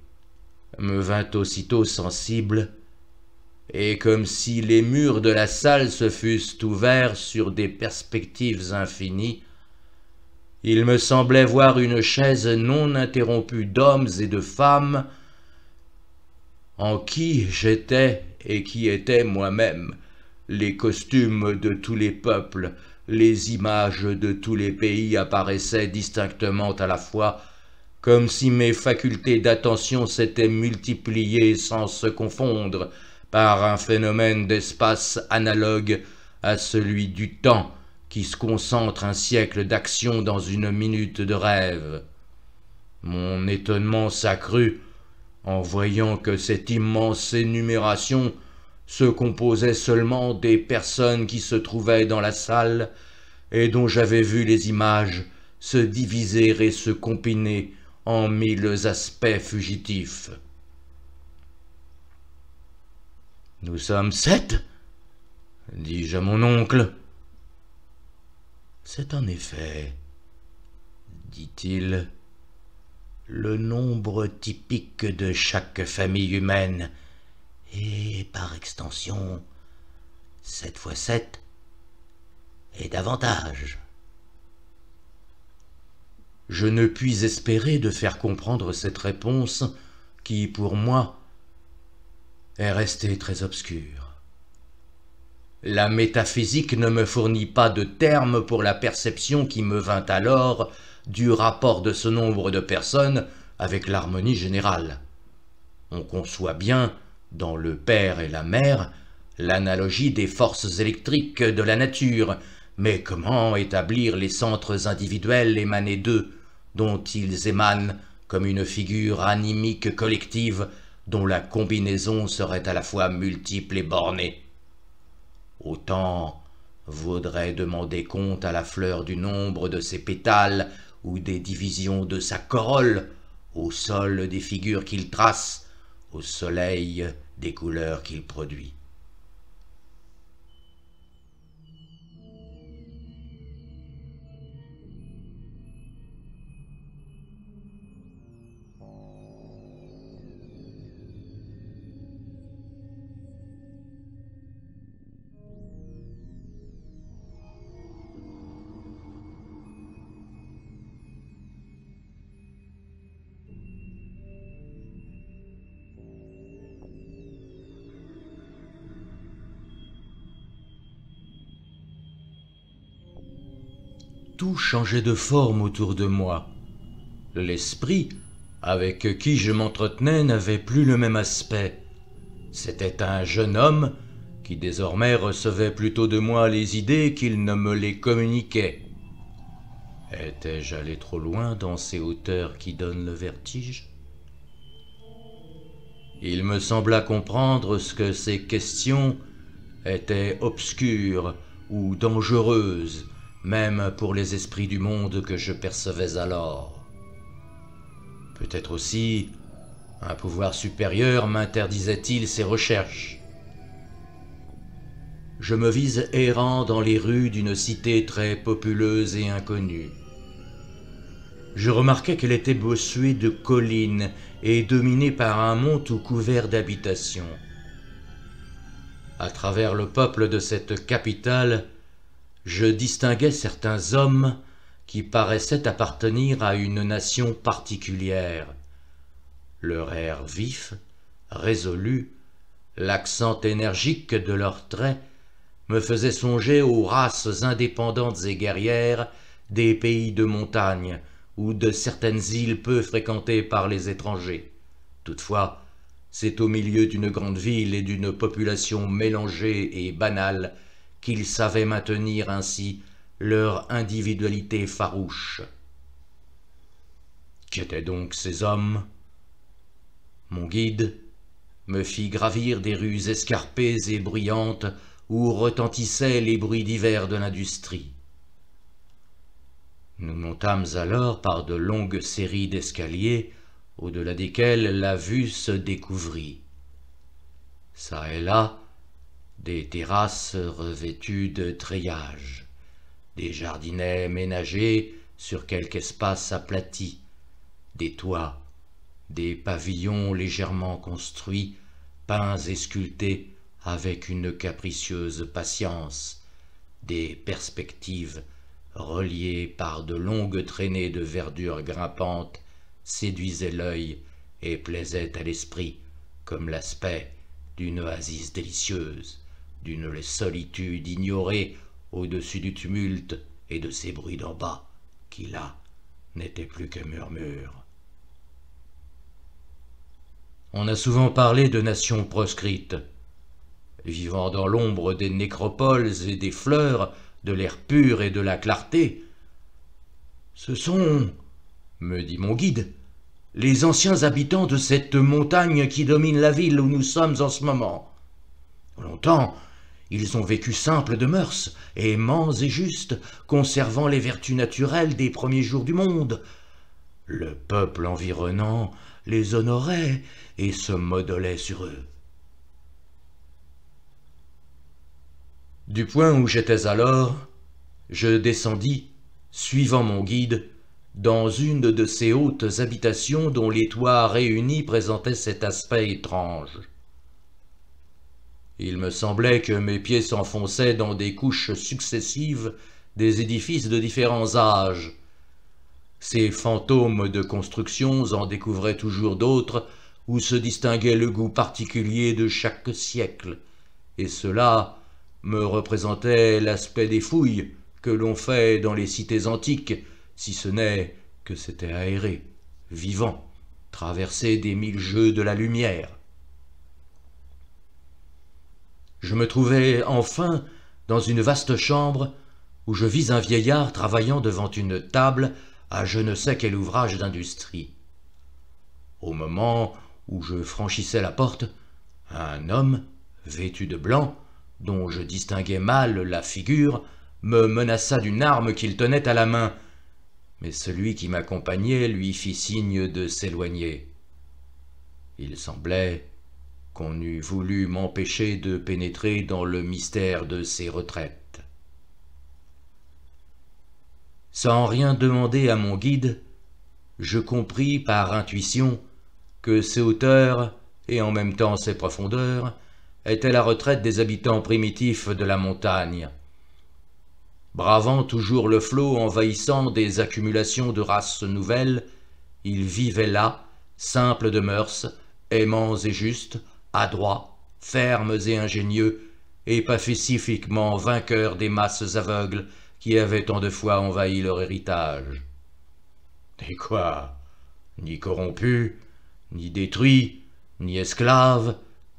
me vint aussitôt sensible, et comme si les murs de la salle se fussent ouverts sur des perspectives infinies, il me semblait voir une chaise non interrompue d'hommes et de femmes en qui j'étais et qui était moi-même, les costumes de tous les peuples, les images de tous les pays apparaissaient distinctement à la fois, comme si mes facultés d'attention s'étaient multipliées sans se confondre par un phénomène d'espace analogue à celui du temps qui se concentre un siècle d'action dans une minute de rêve. Mon étonnement s'accrut en voyant que cette immense énumération se composait seulement des personnes qui se trouvaient dans la salle et dont j'avais vu les images se diviser et se combiner en 1000 aspects fugitifs. « Nous sommes 7 » dis-je à mon oncle. « C'est en effet, dit-il, le nombre typique de chaque famille humaine, et par extension, 7 fois 7 et davantage. » Je ne puis espérer de faire comprendre cette réponse qui, pour moi, est restée très obscure. La métaphysique ne me fournit pas de termes pour la perception qui me vint alors du rapport de ce nombre de personnes avec l'harmonie générale. On conçoit bien, dans le père et la mère, l'analogie des forces électriques de la nature, mais comment établir les centres individuels émanés d'eux, dont ils émanent comme une figure animique collective dont la combinaison serait à la fois multiple et bornée? Autant vaudrait demander compte à la fleur du nombre de ses pétales ou des divisions de sa corolle, au sol des figures qu'il trace, au soleil des couleurs qu'il produit. Tout changeait de forme autour de moi. L'esprit, avec qui je m'entretenais, n'avait plus le même aspect. C'était un jeune homme qui désormais recevait plutôt de moi les idées qu'il ne me les communiquait. Étais-je allé trop loin dans ces hauteurs qui donnent le vertige? Il me sembla comprendre ce que ces questions étaient obscures ou dangereuses, même pour les esprits du monde que je percevais alors. Peut-être aussi un pouvoir supérieur m'interdisait-il ces recherches. Je me vis errant dans les rues d'une cité très populeuse et inconnue. Je remarquai qu'elle était bossuée de collines et dominée par un mont tout couvert d'habitations. À travers le peuple de cette capitale, je distinguais certains hommes qui paraissaient appartenir à une nation particulière. Leur air vif, résolu, l'accent énergique de leurs traits me faisait songer aux races indépendantes et guerrières des pays de montagne ou de certaines îles peu fréquentées par les étrangers. Toutefois, c'est au milieu d'une grande ville et d'une population mélangée et banale qu'ils savaient maintenir ainsi leur individualité farouche. Qu'étaient donc ces hommes? Mon guide me fit gravir des rues escarpées et bruyantes où retentissaient les bruits divers de l'industrie. Nous montâmes alors par de longues séries d'escaliers, au-delà desquels la vue se découvrit. Ça et là, des terrasses revêtues de treillages, des jardinets ménagés sur quelque espace aplati, des toits, des pavillons légèrement construits, peints et sculptés avec une capricieuse patience, des perspectives reliées par de longues traînées de verdure grimpante, séduisaient l'œil et plaisaient à l'esprit comme l'aspect d'une oasis délicieuse, d'une solitude ignorée au-dessus du tumulte et de ces bruits d'en bas, qui là n'étaient plus que murmures. On a souvent parlé de nations proscrites, vivant dans l'ombre des nécropoles et des fleurs, de l'air pur et de la clarté. Ce sont, me dit mon guide, les anciens habitants de cette montagne qui domine la ville où nous sommes en ce moment. Longtemps, ils ont vécu simples de mœurs, aimants et justes, conservant les vertus naturelles des premiers jours du monde. Le peuple environnant les honorait et se modelait sur eux. Du point où j'étais alors, je descendis, suivant mon guide, dans une de ces hautes habitations dont les toits réunis présentaient cet aspect étrange. Il me semblait que mes pieds s'enfonçaient dans des couches successives des édifices de différents âges. Ces fantômes de constructions en découvraient toujours d'autres où se distinguait le goût particulier de chaque siècle, et cela me représentait l'aspect des fouilles que l'on fait dans les cités antiques, si ce n'est que c'était aéré, vivant, traversé des mille jeux de la lumière. Je me trouvai enfin dans une vaste chambre où je vis un vieillard travaillant devant une table à je ne sais quel ouvrage d'industrie. Au moment où je franchissais la porte, un homme, vêtu de blanc, dont je distinguais mal la figure, me menaça d'une arme qu'il tenait à la main, mais celui qui m'accompagnait lui fit signe de s'éloigner. Il semblait qu'on eût voulu m'empêcher de pénétrer dans le mystère de ces retraites. Sans rien demander à mon guide, je compris par intuition que ces hauteurs, et en même temps ces profondeurs, étaient la retraite des habitants primitifs de la montagne. Bravant toujours le flot envahissant des accumulations de races nouvelles, ils vivaient là, simples de mœurs, aimants et justes, adroits, fermes et ingénieux, et pacifiquement vainqueurs des masses aveugles qui avaient tant de fois envahi leur héritage. Et quoi? Ni corrompus, ni détruits, ni esclaves,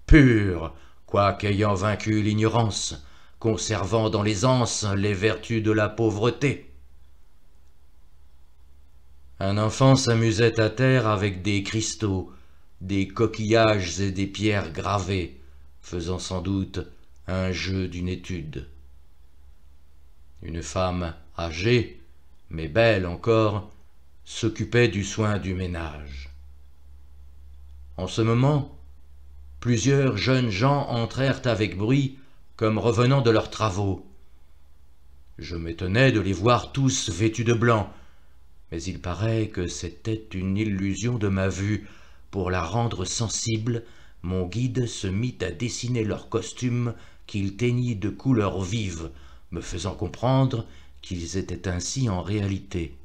purs, quoiqu'ayant vaincu l'ignorance, conservant dans l'aisance les vertus de la pauvreté. Un enfant s'amusait à terre avec des cristaux, des coquillages et des pierres gravées, faisant sans doute un jeu d'une étude. Une femme âgée, mais belle encore, s'occupait du soin du ménage. En ce moment, plusieurs jeunes gens entrèrent avec bruit, comme revenant de leurs travaux. Je m'étonnais de les voir tous vêtus de blanc, mais il paraît que c'était une illusion de ma vue. Pour la rendre sensible, mon guide se mit à dessiner leurs costumes qu'il teignit de couleurs vives, me faisant comprendre qu'ils étaient ainsi en réalité.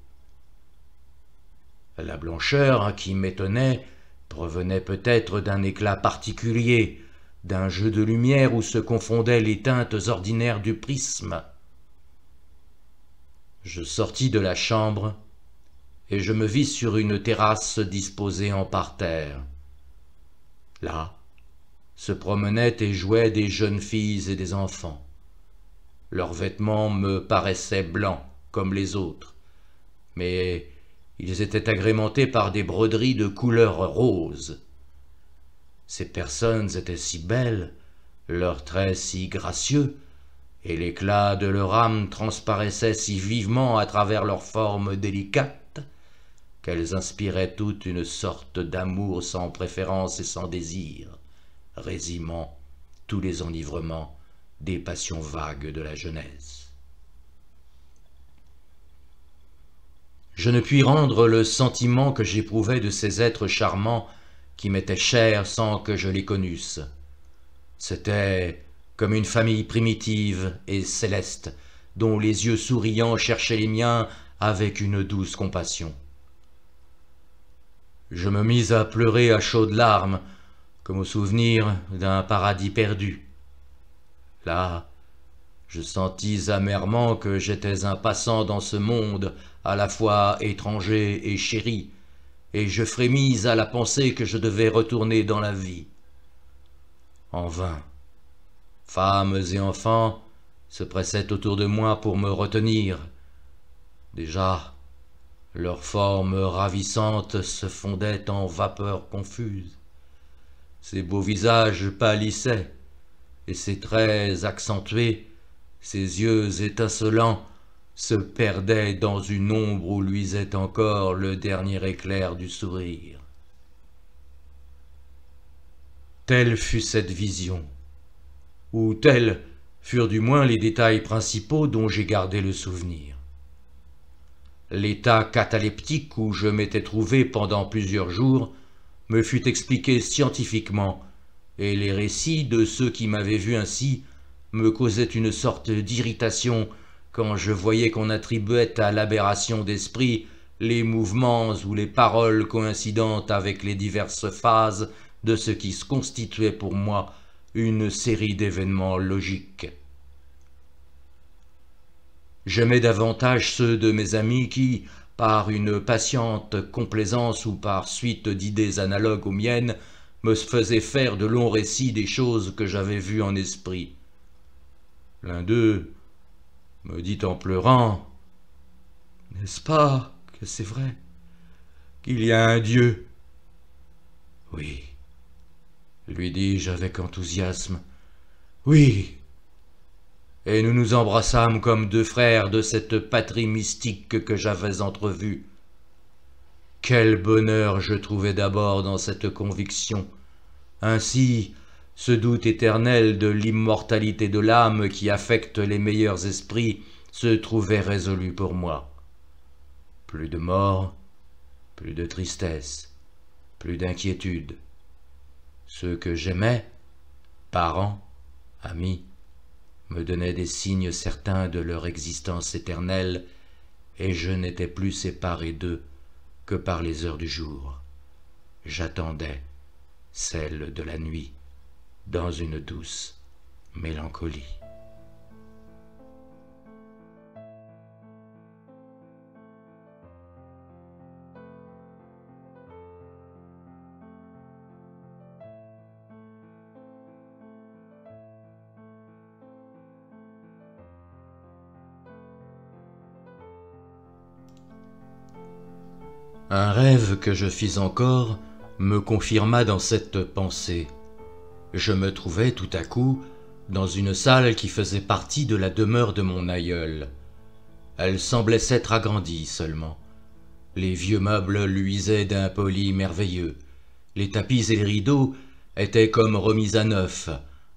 La blancheur qui m'étonnait provenait peut-être d'un éclat particulier, d'un jeu de lumière où se confondaient les teintes ordinaires du prisme. Je sortis de la chambre et je me vis sur une terrasse disposée en parterre. Là se promenaient et jouaient des jeunes filles et des enfants. Leurs vêtements me paraissaient blancs comme les autres, mais ils étaient agrémentés par des broderies de couleur rose. Ces personnes étaient si belles, leurs traits si gracieux, et l'éclat de leur âme transparaissait si vivement à travers leurs formes délicates, qu'elles inspiraient toute une sorte d'amour sans préférence et sans désir, résimant tous les enivrements des passions vagues de la jeunesse. Je ne puis rendre le sentiment que j'éprouvais de ces êtres charmants qui m'étaient chers sans que je les connusse. C'était comme une famille primitive et céleste, dont les yeux souriants cherchaient les miens avec une douce compassion. Je me mis à pleurer à chaudes larmes, comme au souvenir d'un paradis perdu. Là, je sentis amèrement que j'étais un passant dans ce monde à la fois étranger et chéri, et je frémis à la pensée que je devais retourner dans la vie. En vain, femmes et enfants se pressaient autour de moi pour me retenir. Déjà, leurs formes ravissantes se fondaient en vapeurs confuses. Ces beaux visages pâlissaient, et ces traits accentués, ces yeux étincelants, se perdait dans une ombre où luisait encore le dernier éclair du sourire. Telle fut cette vision, ou tels furent du moins les détails principaux dont j'ai gardé le souvenir. L'état cataleptique où je m'étais trouvé pendant plusieurs jours me fut expliqué scientifiquement, et les récits de ceux qui m'avaient vu ainsi me causaient une sorte d'irritation quand je voyais qu'on attribuait à l'aberration d'esprit les mouvements ou les paroles coïncidentes avec les diverses phases de ce qui se constituait pour moi une série d'événements logiques. J'aimais davantage ceux de mes amis qui, par une patiente complaisance ou par suite d'idées analogues aux miennes, me faisaient faire de longs récits des choses que j'avais vues en esprit. L'un d'eux me dit en pleurant « N'est-ce pas que c'est vrai qu'il y a un Dieu ?»« Oui, » lui dis-je avec enthousiasme, « oui !» Et nous nous embrassâmes comme deux frères de cette patrie mystique que j'avais entrevue. Quel bonheur je trouvais d'abord dans cette conviction. Ainsi, ce doute éternel de l'immortalité de l'âme qui affecte les meilleurs esprits se trouvait résolu pour moi. Plus de mort, plus de tristesse, plus d'inquiétude. Ceux que j'aimais, parents, amis, me donnaient des signes certains de leur existence éternelle, et je n'étais plus séparé d'eux que par les heures du jour. J'attendais celle de la nuit, dans une douce mélancolie. Un rêve que je fis encore me confirma dans cette pensée. Je me trouvais tout à coup dans une salle qui faisait partie de la demeure de mon aïeul. Elle semblait s'être agrandie seulement. Les vieux meubles luisaient d'un poli merveilleux. Les tapis et les rideaux étaient comme remis à neuf.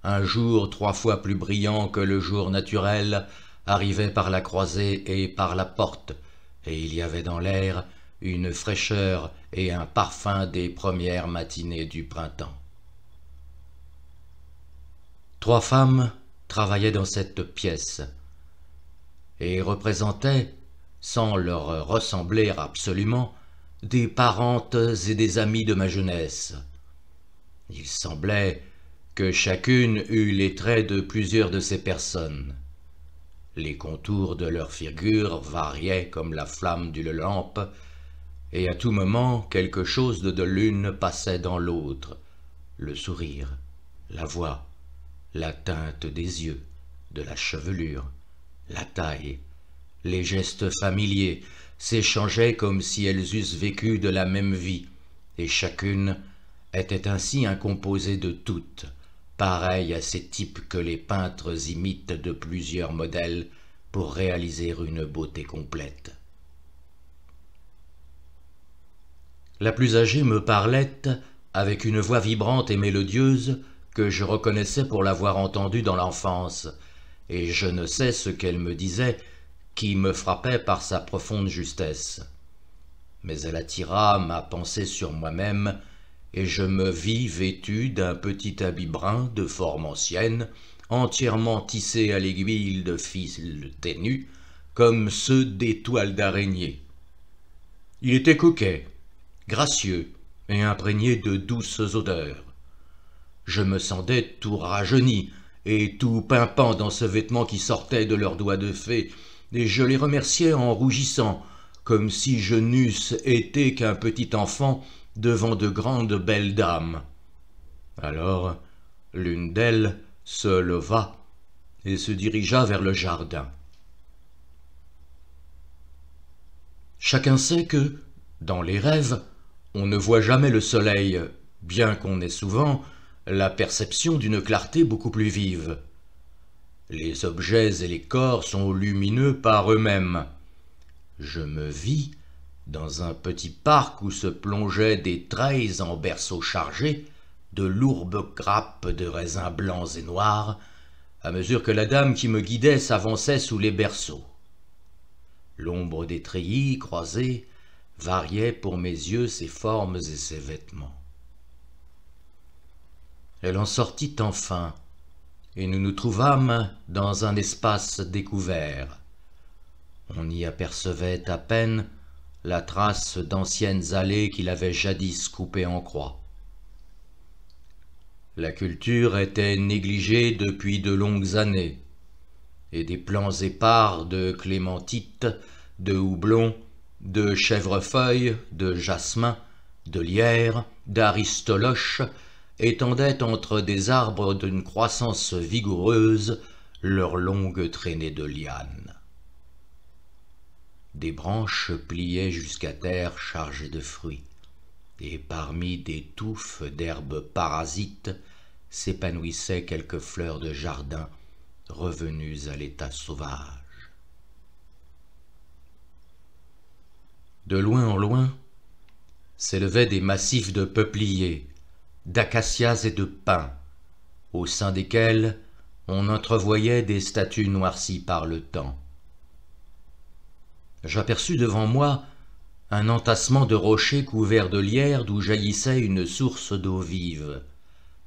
Un jour 3 fois plus brillant que le jour naturel arrivait par la croisée et par la porte, et il y avait dans l'air une fraîcheur et un parfum des premières matinées du printemps. 3 femmes travaillaient dans cette pièce et représentaient, sans leur ressembler absolument, des parentes et des amies de ma jeunesse. Il semblait que chacune eût les traits de plusieurs de ces personnes. Les contours de leurs figures variaient comme la flamme d'une lampe, et à tout moment quelque chose de l'une passait dans l'autre, le sourire, la voix, la teinte des yeux, de la chevelure, la taille, les gestes familiers s'échangeaient comme si elles eussent vécu de la même vie, et chacune était ainsi un composé de toutes, pareil à ces types que les peintres imitent de plusieurs modèles pour réaliser une beauté complète. La plus âgée me parlait avec une voix vibrante et mélodieuse que je reconnaissais pour l'avoir entendue dans l'enfance, et je ne sais ce qu'elle me disait qui me frappait par sa profonde justesse. Mais elle attira ma pensée sur moi-même, et je me vis vêtu d'un petit habit brun de forme ancienne, entièrement tissé à l'aiguille de fils ténus, comme ceux des toiles d'araignée. Il était coquet, gracieux et imprégné de douces odeurs. Je me sentais tout rajeuni et tout pimpant dans ce vêtement qui sortait de leurs doigts de fée, et je les remerciais en rougissant, comme si je n'eusse été qu'un petit enfant devant de grandes belles dames. Alors, l'une d'elles se leva et se dirigea vers le jardin. Chacun sait que, dans les rêves, on ne voit jamais le soleil, bien qu'on ait souvent la perception d'une clarté beaucoup plus vive. Les objets et les corps sont lumineux par eux-mêmes. Je me vis dans un petit parc où se plongeaient des treilles en berceaux chargés de lourdes grappes de raisins blancs et noirs, à mesure que la dame qui me guidait s'avançait sous les berceaux. L'ombre des treillis croisés variait pour mes yeux ses formes et ses vêtements. Elle en sortit enfin, et nous nous trouvâmes dans un espace découvert. On y apercevait à peine la trace d'anciennes allées qu'il avait jadis coupées en croix. La culture était négligée depuis de longues années, et des plants épars de clémentites, de houblon, de chèvrefeuille, de jasmin, de lierre, d'aristoloche étendaient entre des arbres d'une croissance vigoureuse leurs longues traînées de lianes. Des branches pliaient jusqu'à terre chargées de fruits, et parmi des touffes d'herbes parasites s'épanouissaient quelques fleurs de jardin revenues à l'état sauvage. De loin en loin s'élevaient des massifs de peupliers, d'acacias et de pins, au sein desquels on entrevoyait des statues noircies par le temps. J'aperçus devant moi un entassement de rochers couverts de lierre d'où jaillissait une source d'eau vive,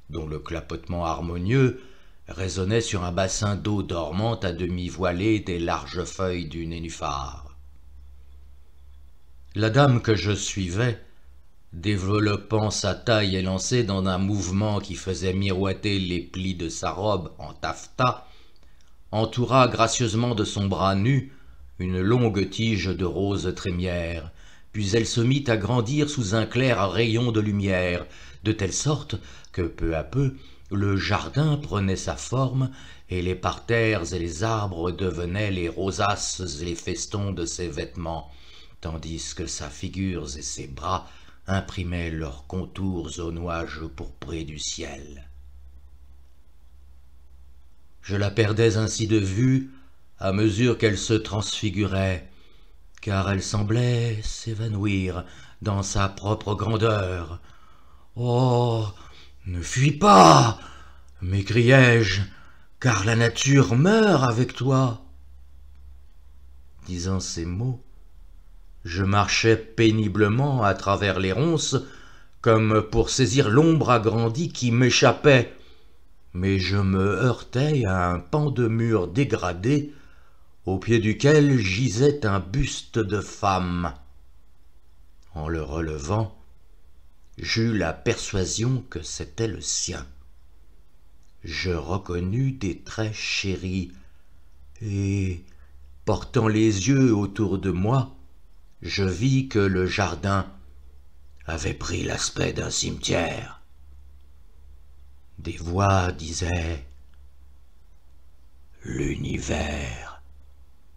dont le clapotement harmonieux résonnait sur un bassin d'eau dormante à demi voilé des larges feuilles du nénuphar. La dame que je suivais, développant sa taille élancée dans un mouvement qui faisait miroiter les plis de sa robe en taffetas, entoura gracieusement de son bras nu une longue tige de rose trémière, puis elle se mit à grandir sous un clair rayon de lumière, de telle sorte que peu à peu le jardin prenait sa forme et les parterres et les arbres devenaient les rosaces et les festons de ses vêtements, tandis que sa figure et ses bras imprimaient leurs contours aux nuages pourprés du ciel. Je la perdais ainsi de vue à mesure qu'elle se transfigurait, car elle semblait s'évanouir dans sa propre grandeur. « Oh, ne fuis pas !» m'écriai-je, « car la nature meurt avec toi. » Disant ces mots, je marchais péniblement à travers les ronces, comme pour saisir l'ombre agrandie qui m'échappait, mais je me heurtai à un pan de mur dégradé, au pied duquel gisait un buste de femme. En le relevant, j'eus la persuasion que c'était le sien. Je reconnus des traits chéris, et, portant les yeux autour de moi, je vis que le jardin avait pris l'aspect d'un cimetière. Des voix disaient « L'univers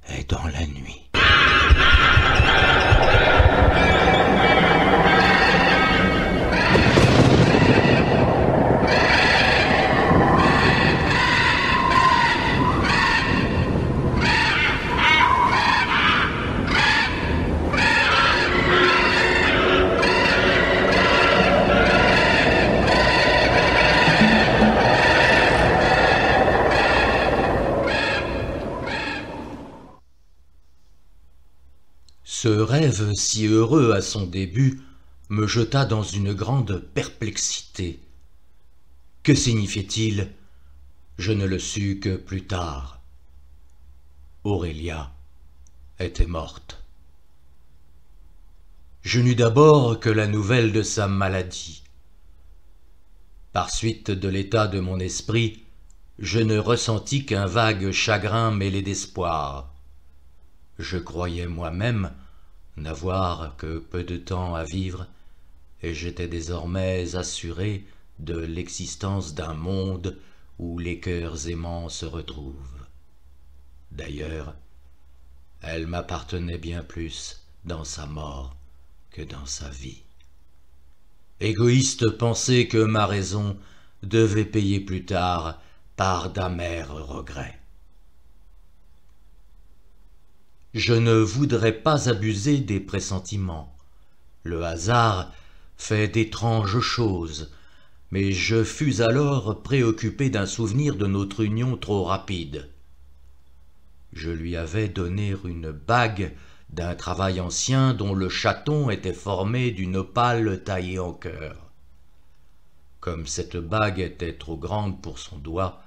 est dans la nuit. » Ce rêve si heureux à son début me jeta dans une grande perplexité. Que signifiait-il? Je ne le sus que plus tard. Aurélia était morte. Je n'eus d'abord que la nouvelle de sa maladie. Par suite de l'état de mon esprit, je ne ressentis qu'un vague chagrin mêlé d'espoir. Je croyais moi-même n'avoir que peu de temps à vivre, et j'étais désormais assuré de l'existence d'un monde où les cœurs aimants se retrouvent. D'ailleurs, elle m'appartenait bien plus dans sa mort que dans sa vie. Égoïste pensée que ma raison devait payer plus tard par d'amers regrets. Je ne voudrais pas abuser des pressentiments. Le hasard fait d'étranges choses, mais je fus alors préoccupé d'un souvenir de notre union trop rapide. Je lui avais donné une bague d'un travail ancien dont le chaton était formé d'une opale taillée en cœur. Comme cette bague était trop grande pour son doigt,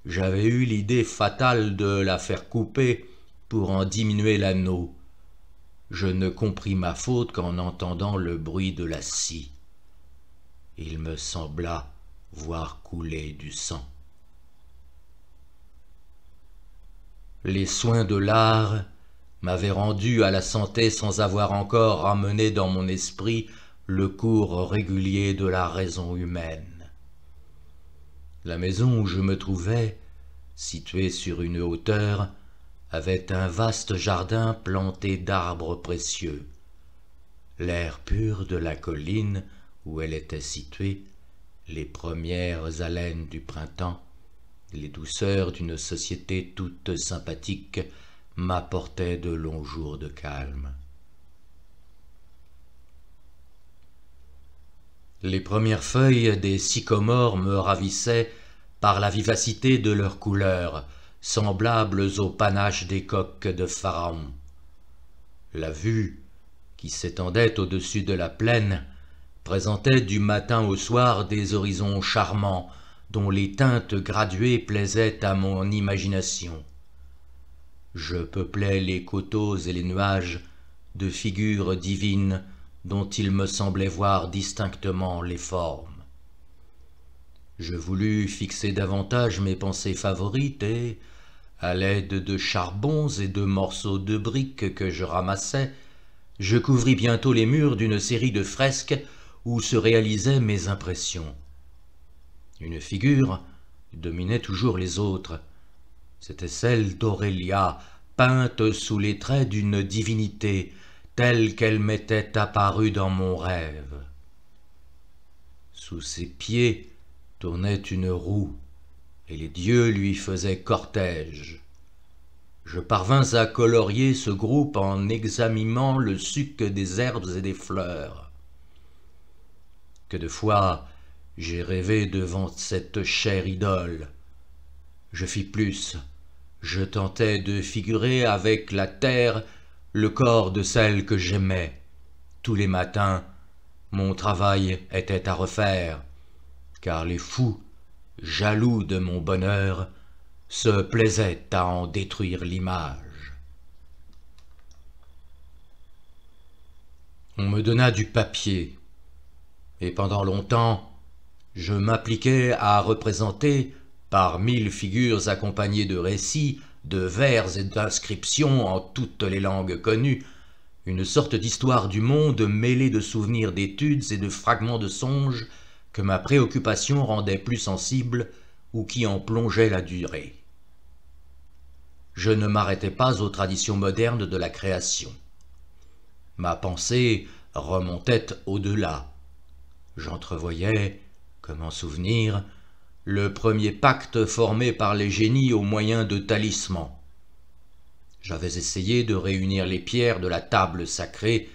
j'avais eu l'idée fatale de la faire couper pour en diminuer l'anneau. Je ne compris ma faute qu'en entendant le bruit de la scie. Il me sembla voir couler du sang. Les soins de l'art m'avaient rendu à la santé sans avoir encore ramené dans mon esprit le cours régulier de la raison humaine. La maison où je me trouvais, située sur une hauteur, avait un vaste jardin planté d'arbres précieux. L'air pur de la colline où elle était située, les premières haleines du printemps, les douceurs d'une société toute sympathique m'apportaient de longs jours de calme. Les premières feuilles des sycomores me ravissaient par la vivacité de leurs couleurs, semblables aux panaches des coqs de Pharaon. La vue, qui s'étendait au-dessus de la plaine, présentait du matin au soir des horizons charmants, dont les teintes graduées plaisaient à mon imagination. Je peuplais les coteaux et les nuages de figures divines dont il me semblait voir distinctement les formes. Je voulus fixer davantage mes pensées favorites et, à l'aide de charbons et de morceaux de briques que je ramassais, je couvris bientôt les murs d'une série de fresques où se réalisaient mes impressions. Une figure dominait toujours les autres. C'était celle d'Aurélia, peinte sous les traits d'une divinité, telle qu'elle m'était apparue dans mon rêve. Sous ses pieds tournait une roue, et les dieux lui faisaient cortège. Je parvins à colorier ce groupe en examinant le suc des herbes et des fleurs. Que de fois j'ai rêvé devant cette chère idole. Je fis plus, je tentais de figurer avec la terre le corps de celle que j'aimais. Tous les matins, mon travail était à refaire, car les fous, jaloux de mon bonheur, se plaisaient à en détruire l'image. On me donna du papier, et pendant longtemps, je m'appliquais à représenter, par 1000 figures accompagnées de récits, de vers et d'inscriptions en toutes les langues connues, une sorte d'histoire du monde mêlée de souvenirs d'études et de fragments de songes que ma préoccupation rendait plus sensible ou qui en plongeait la durée. Je ne m'arrêtais pas aux traditions modernes de la création. Ma pensée remontait au-delà. J'entrevoyais, comme en souvenir, le premier pacte formé par les génies au moyen de talismans. J'avais essayé de réunir les pierres de la table sacrée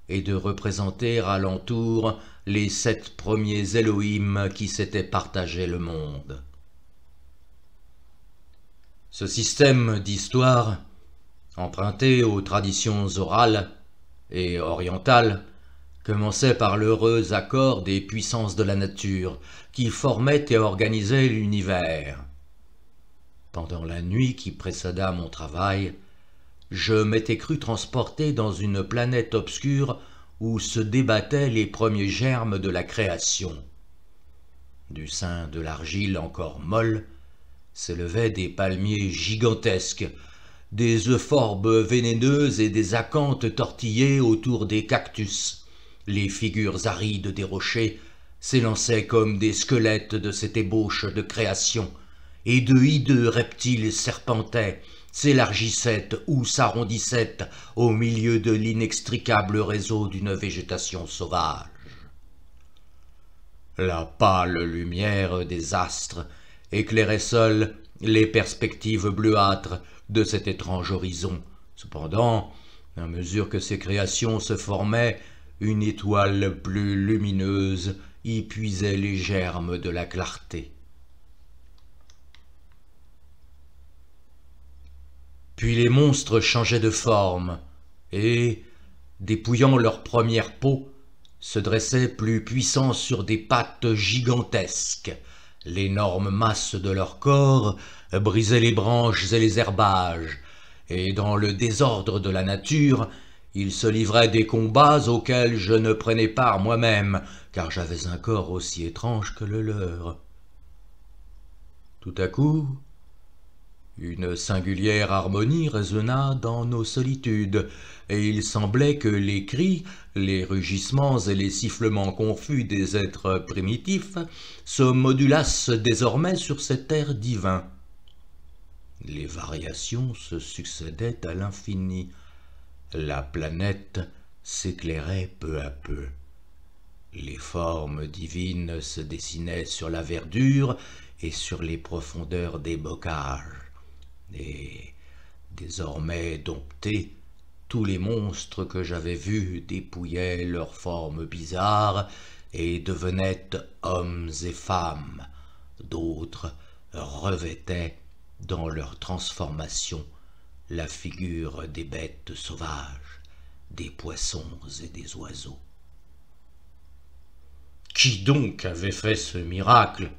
et de représenter alentour les 7 premiers Elohim qui s'étaient partagé le monde. Ce système d'histoire, emprunté aux traditions orales et orientales, commençait par l'heureux accord des puissances de la nature qui formaient et organisaient l'univers. Pendant la nuit qui précéda mon travail, je m'étais cru transporté dans une planète obscure où se débattaient les premiers germes de la création. Du sein de l'argile encore molle s'élevaient des palmiers gigantesques, des euphorbes vénéneuses et des acanthes tortillées autour des cactus. Les figures arides des rochers s'élançaient comme des squelettes de cette ébauche de création, et de hideux reptiles serpentaient, s'élargissaient ou s'arrondissaient au milieu de l'inextricable réseau d'une végétation sauvage. La pâle lumière des astres éclairait seule les perspectives bleuâtres de cet étrange horizon, Cependant, à mesure que ces créations se formaient, une étoile plus lumineuse y puisait les germes de la clarté. Puis les monstres changeaient de forme, et, dépouillant leur première peau, se dressaient plus puissants sur des pattes gigantesques. L'énorme masse de leur corps brisait les branches et les herbages, et dans le désordre de la nature, ils se livraient des combats auxquels je ne prenais part moi-même, car j'avais un corps aussi étrange que le leur. Tout à coup, une singulière harmonie résonna dans nos solitudes, et il semblait que les cris, les rugissements et les sifflements confus des êtres primitifs se modulassent désormais sur cet air divin. Les variations se succédaient à l'infini. La planète s'éclairait peu à peu. Les formes divines se dessinaient sur la verdure et sur les profondeurs des bocages. Et, désormais domptés, tous les monstres que j'avais vus dépouillaient leurs formes bizarres et devenaient hommes et femmes. D'autres revêtaient, dans leur transformation, la figure des bêtes sauvages, des poissons et des oiseaux. Qui donc avait fait ce miracle?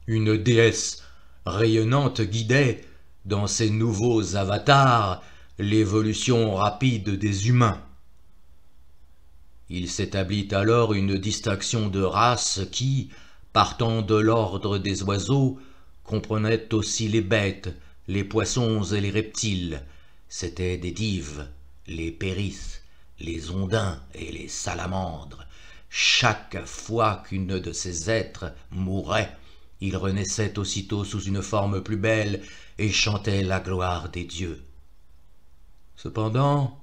Une déesse rayonnante guidait, dans ces nouveaux avatars, l'évolution rapide des humains. Il s'établit alors une distinction de race qui, partant de l'ordre des oiseaux, comprenait aussi les bêtes, les poissons et les reptiles. C'étaient des dives, les péris, les ondins et les salamandres. Chaque fois qu'une de ces êtres mourait, il renaissait aussitôt sous une forme plus belle et chantait la gloire des dieux. Cependant,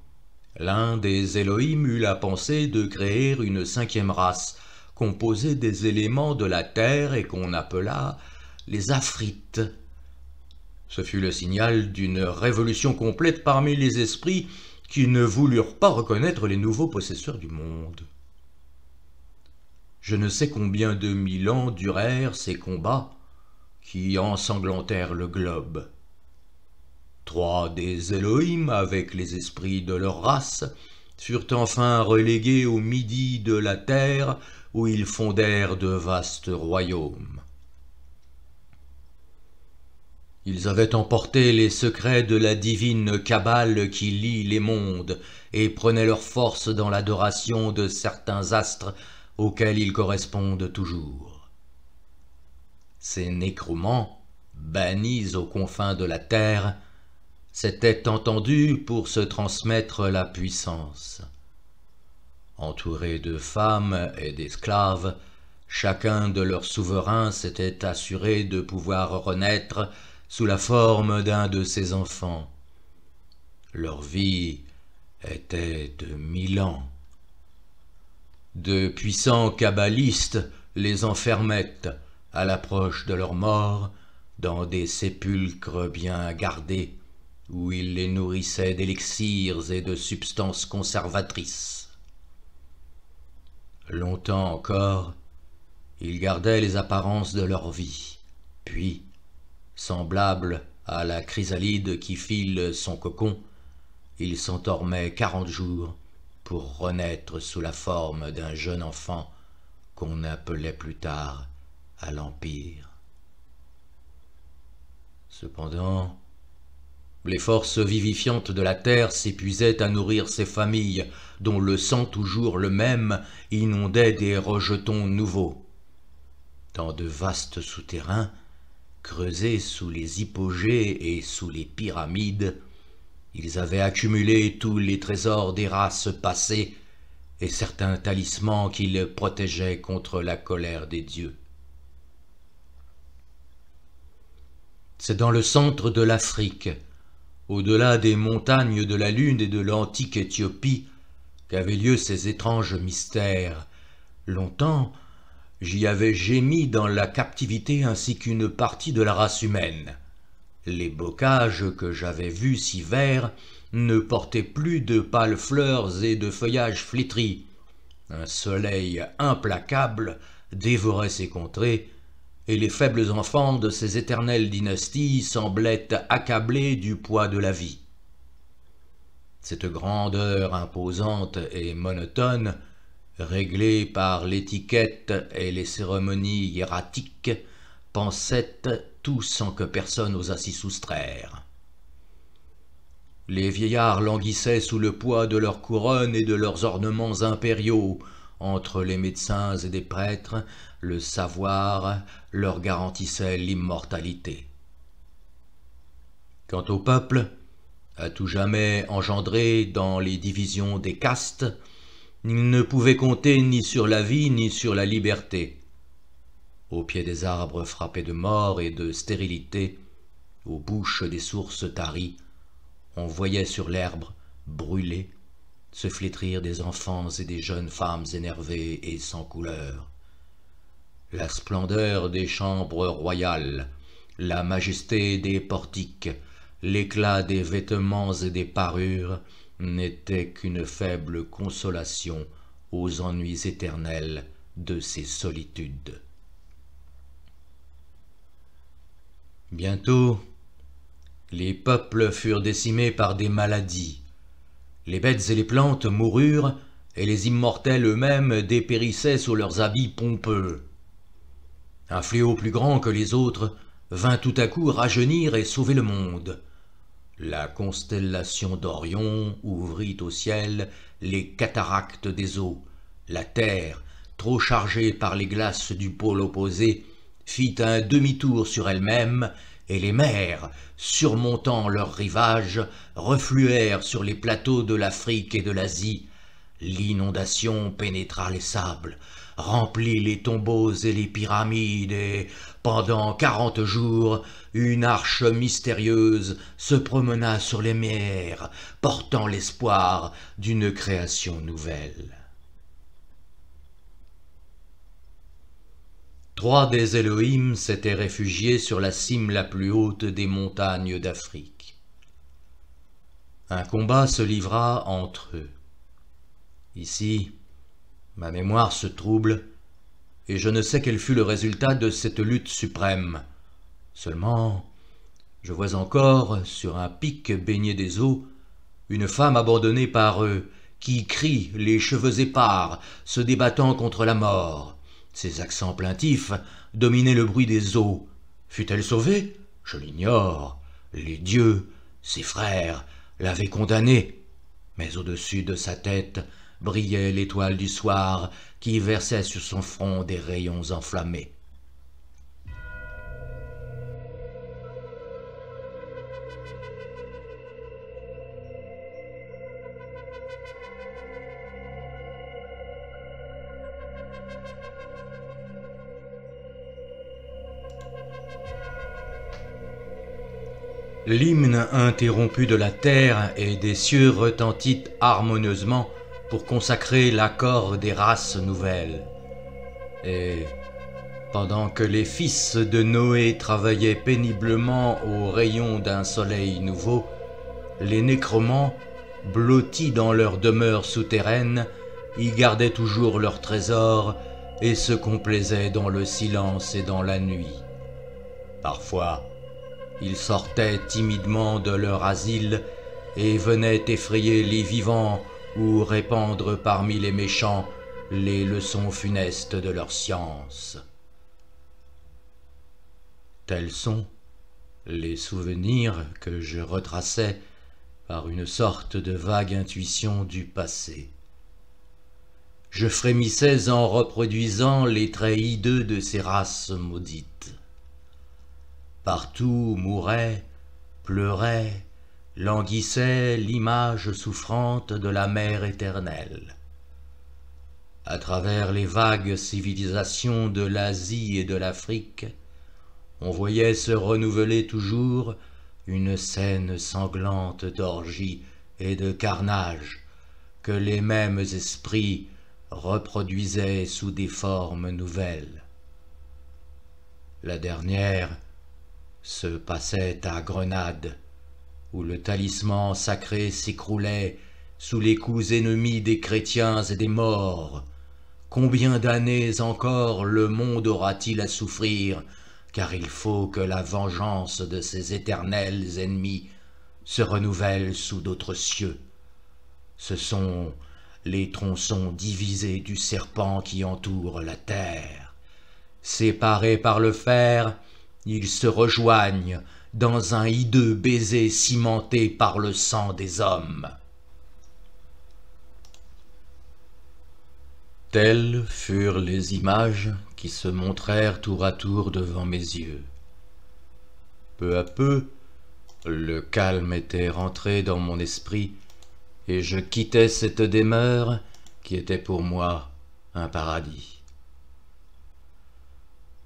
l'un des Elohim eut la pensée de créer une cinquième race, composée des éléments de la terre et qu'on appela les Afrites. Ce fut le signal d'une révolution complète parmi les esprits qui ne voulurent pas reconnaître les nouveaux possesseurs du monde. Je ne sais combien de 1000 ans durèrent ces combats qui ensanglantèrent le globe. 3 des Elohim, avec les esprits de leur race, furent enfin relégués au midi de la terre où ils fondèrent de vastes royaumes. Ils avaient emporté les secrets de la divine Kabbale qui lie les mondes et prenaient leur force dans l'adoration de certains astres auxquels ils correspondent toujours. Ces nécromants, bannis aux confins de la terre, s'étaient entendus pour se transmettre la puissance. Entourés de femmes et d'esclaves, chacun de leurs souverains s'était assuré de pouvoir renaître sous la forme d'un de ses enfants. Leur vie était de 1000 ans. De puissants kabbalistes les enfermaient, à l'approche de leur mort, dans des sépulcres bien gardés, où ils les nourrissaient d'élixirs et de substances conservatrices. Longtemps encore, ils gardaient les apparences de leur vie, puis, semblables à la chrysalide qui file son cocon, ils s'endormaient 40 jours pour renaître sous la forme d'un jeune enfant qu'on appelait plus tard à l'Empire. Cependant, les forces vivifiantes de la terre s'épuisaient à nourrir ces familles, dont le sang toujours le même inondait des rejetons nouveaux. Dans de vastes souterrains, creusés sous les hypogées et sous les pyramides, ils avaient accumulé tous les trésors des races passées et certains talismans qui les protégeaient contre la colère des dieux. C'est dans le centre de l'Afrique, au-delà des montagnes de la Lune et de l'antique Éthiopie, qu'avaient lieu ces étranges mystères. Longtemps, j'y avais gémi dans la captivité ainsi qu'une partie de la race humaine. Les bocages que j'avais vus si verts ne portaient plus de pâles fleurs et de feuillages flétris. Un soleil implacable dévorait ces contrées, et les faibles enfants de ces éternelles dynasties semblaient accablés du poids de la vie. Cette grandeur imposante et monotone, réglée par l'étiquette et les cérémonies hiératiques, pensait tout sans que personne osât s'y soustraire. Les vieillards languissaient sous le poids de leurs couronnes et de leurs ornements impériaux. Entre les médecins et des prêtres, le savoir leur garantissait l'immortalité. Quant au peuple, à tout jamais engendré dans les divisions des castes, il ne pouvait compter ni sur la vie ni sur la liberté. Au pied des arbres frappés de mort et de stérilité, aux bouches des sources taries, on voyait sur l'herbe brûlée se flétrir des enfants et des jeunes femmes énervées et sans couleur. La splendeur des chambres royales, la majesté des portiques, l'éclat des vêtements et des parures n'étaient qu'une faible consolation aux ennuis éternels de ces solitudes. Bientôt, les peuples furent décimés par des maladies. Les bêtes et les plantes moururent, et les immortels eux-mêmes dépérissaient sous leurs habits pompeux. Un fléau plus grand que les autres vint tout à coup rajeunir et sauver le monde. La constellation d'Orion ouvrit au ciel les cataractes des eaux. La terre, trop chargée par les glaces du pôle opposé, fit un demi-tour sur elle-même, et les mers, surmontant leurs rivages, refluèrent sur les plateaux de l'Afrique et de l'Asie. L'inondation pénétra les sables, remplit les tombeaux et les pyramides, et, pendant 40 jours, une arche mystérieuse se promena sur les mers, portant l'espoir d'une création nouvelle. 3 des Elohim s'étaient réfugiés sur la cime la plus haute des montagnes d'Afrique. Un combat se livra entre eux. Ici, ma mémoire se trouble, et je ne sais quel fut le résultat de cette lutte suprême. Seulement, je vois encore, sur un pic baigné des eaux, une femme abandonnée par eux, qui crie, les cheveux épars, se débattant contre la mort. Ses accents plaintifs dominaient le bruit des eaux. Fut-elle sauvée? Je l'ignore. Les dieux, ses frères, l'avaient condamnée. Mais au-dessus de sa tête brillait l'étoile du soir qui versait sur son front des rayons enflammés. L'hymne interrompu de la terre et des cieux retentit harmonieusement pour consacrer l'accord des races nouvelles. Et pendant que les fils de Noé travaillaient péniblement aux rayons d'un soleil nouveau, les nécromants, blottis dans leur demeure souterraine, y gardaient toujours leurs trésors et se complaisaient dans le silence et dans la nuit. Parfois, ils sortaient timidement de leur asile et venaient effrayer les vivants ou répandre parmi les méchants les leçons funestes de leur science. Tels sont les souvenirs que je retraçais par une sorte de vague intuition du passé. Je frémissais en reproduisant les traits hideux de ces races maudites. Partout mourait, pleurait, languissait l'image souffrante de la mer éternelle. À travers les vagues civilisations de l'Asie et de l'Afrique, on voyait se renouveler toujours une scène sanglante d'orgie et de carnage que les mêmes esprits reproduisaient sous des formes nouvelles. La dernière se passait à Grenade, où le talisman sacré s'écroulait sous les coups ennemis des chrétiens et des morts. Combien d'années encore le monde aura-t-il à souffrir, car il faut que la vengeance de ses éternels ennemis se renouvelle sous d'autres cieux. Ce sont les tronçons divisés du serpent qui entourent la terre. Séparés par le fer, ils se rejoignent dans un hideux baiser cimenté par le sang des hommes. Telles furent les images qui se montrèrent tour à tour devant mes yeux. Peu à peu, le calme était rentré dans mon esprit, et je quittais cette demeure qui était pour moi un paradis.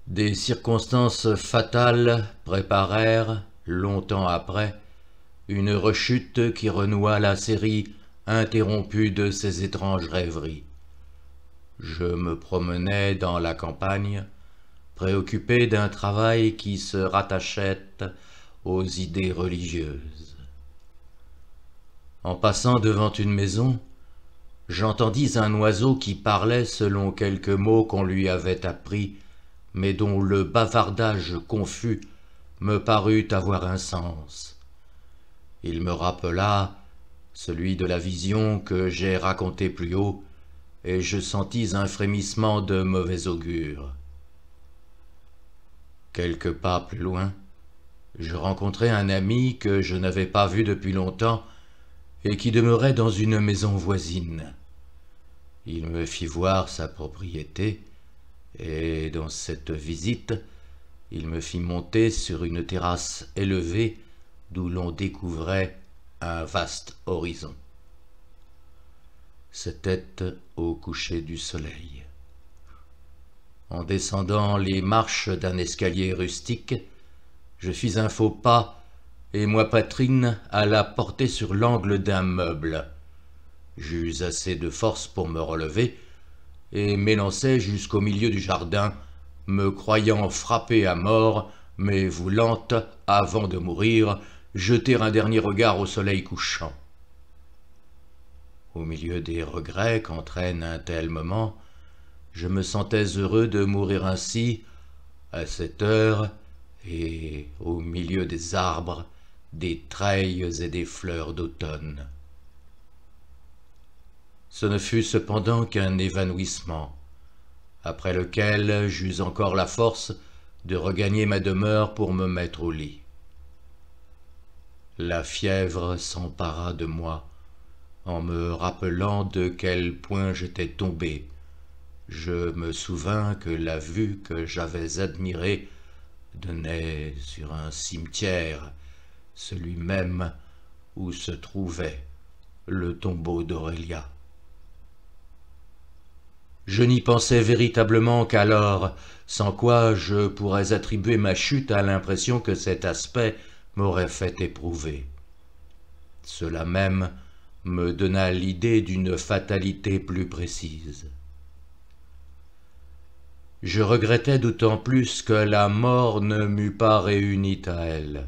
Des circonstances fatales préparèrent, longtemps après, une rechute qui renoua la série interrompue de ces étranges rêveries. Je me promenais dans la campagne, préoccupé d'un travail qui se rattachait aux idées religieuses. En passant devant une maison, j'entendis un oiseau qui parlait selon quelques mots qu'on lui avait appris, mais dont le bavardage confus me parut avoir un sens. Il me rappela celui de la vision que j'ai raconté plus haut, et je sentis un frémissement de mauvais augure. Quelques pas plus loin, je rencontrai un ami que je n'avais pas vu depuis longtemps et qui demeurait dans une maison voisine. Il me fit voir sa propriété, et dans cette visite, il me fit monter sur une terrasse élevée d'où l'on découvrait un vaste horizon. C'était au coucher du soleil. En descendant les marches d'un escalier rustique, je fis un faux pas et ma poitrine alla porter sur l'angle d'un meuble. J'eus assez de force pour me relever et m'élançai jusqu'au milieu du jardin, me croyant frappé à mort, mais voulant, avant de mourir, jeter un dernier regard au soleil couchant. Au milieu des regrets qu'entraîne un tel moment, je me sentais heureux de mourir ainsi, à cette heure, et au milieu des arbres, des treilles et des fleurs d'automne. Ce ne fut cependant qu'un évanouissement, après lequel j'eus encore la force de regagner ma demeure pour me mettre au lit. La fièvre s'empara de moi, en me rappelant de quel point j'étais tombé. Je me souvins que la vue que j'avais admirée donnait sur un cimetière, celui même où se trouvait le tombeau d'Aurélia. Je n'y pensais véritablement qu'alors, sans quoi je pourrais attribuer ma chute à l'impression que cet aspect m'aurait fait éprouver. Cela même me donna l'idée d'une fatalité plus précise. Je regrettais d'autant plus que la mort ne m'eût pas réuni à elle.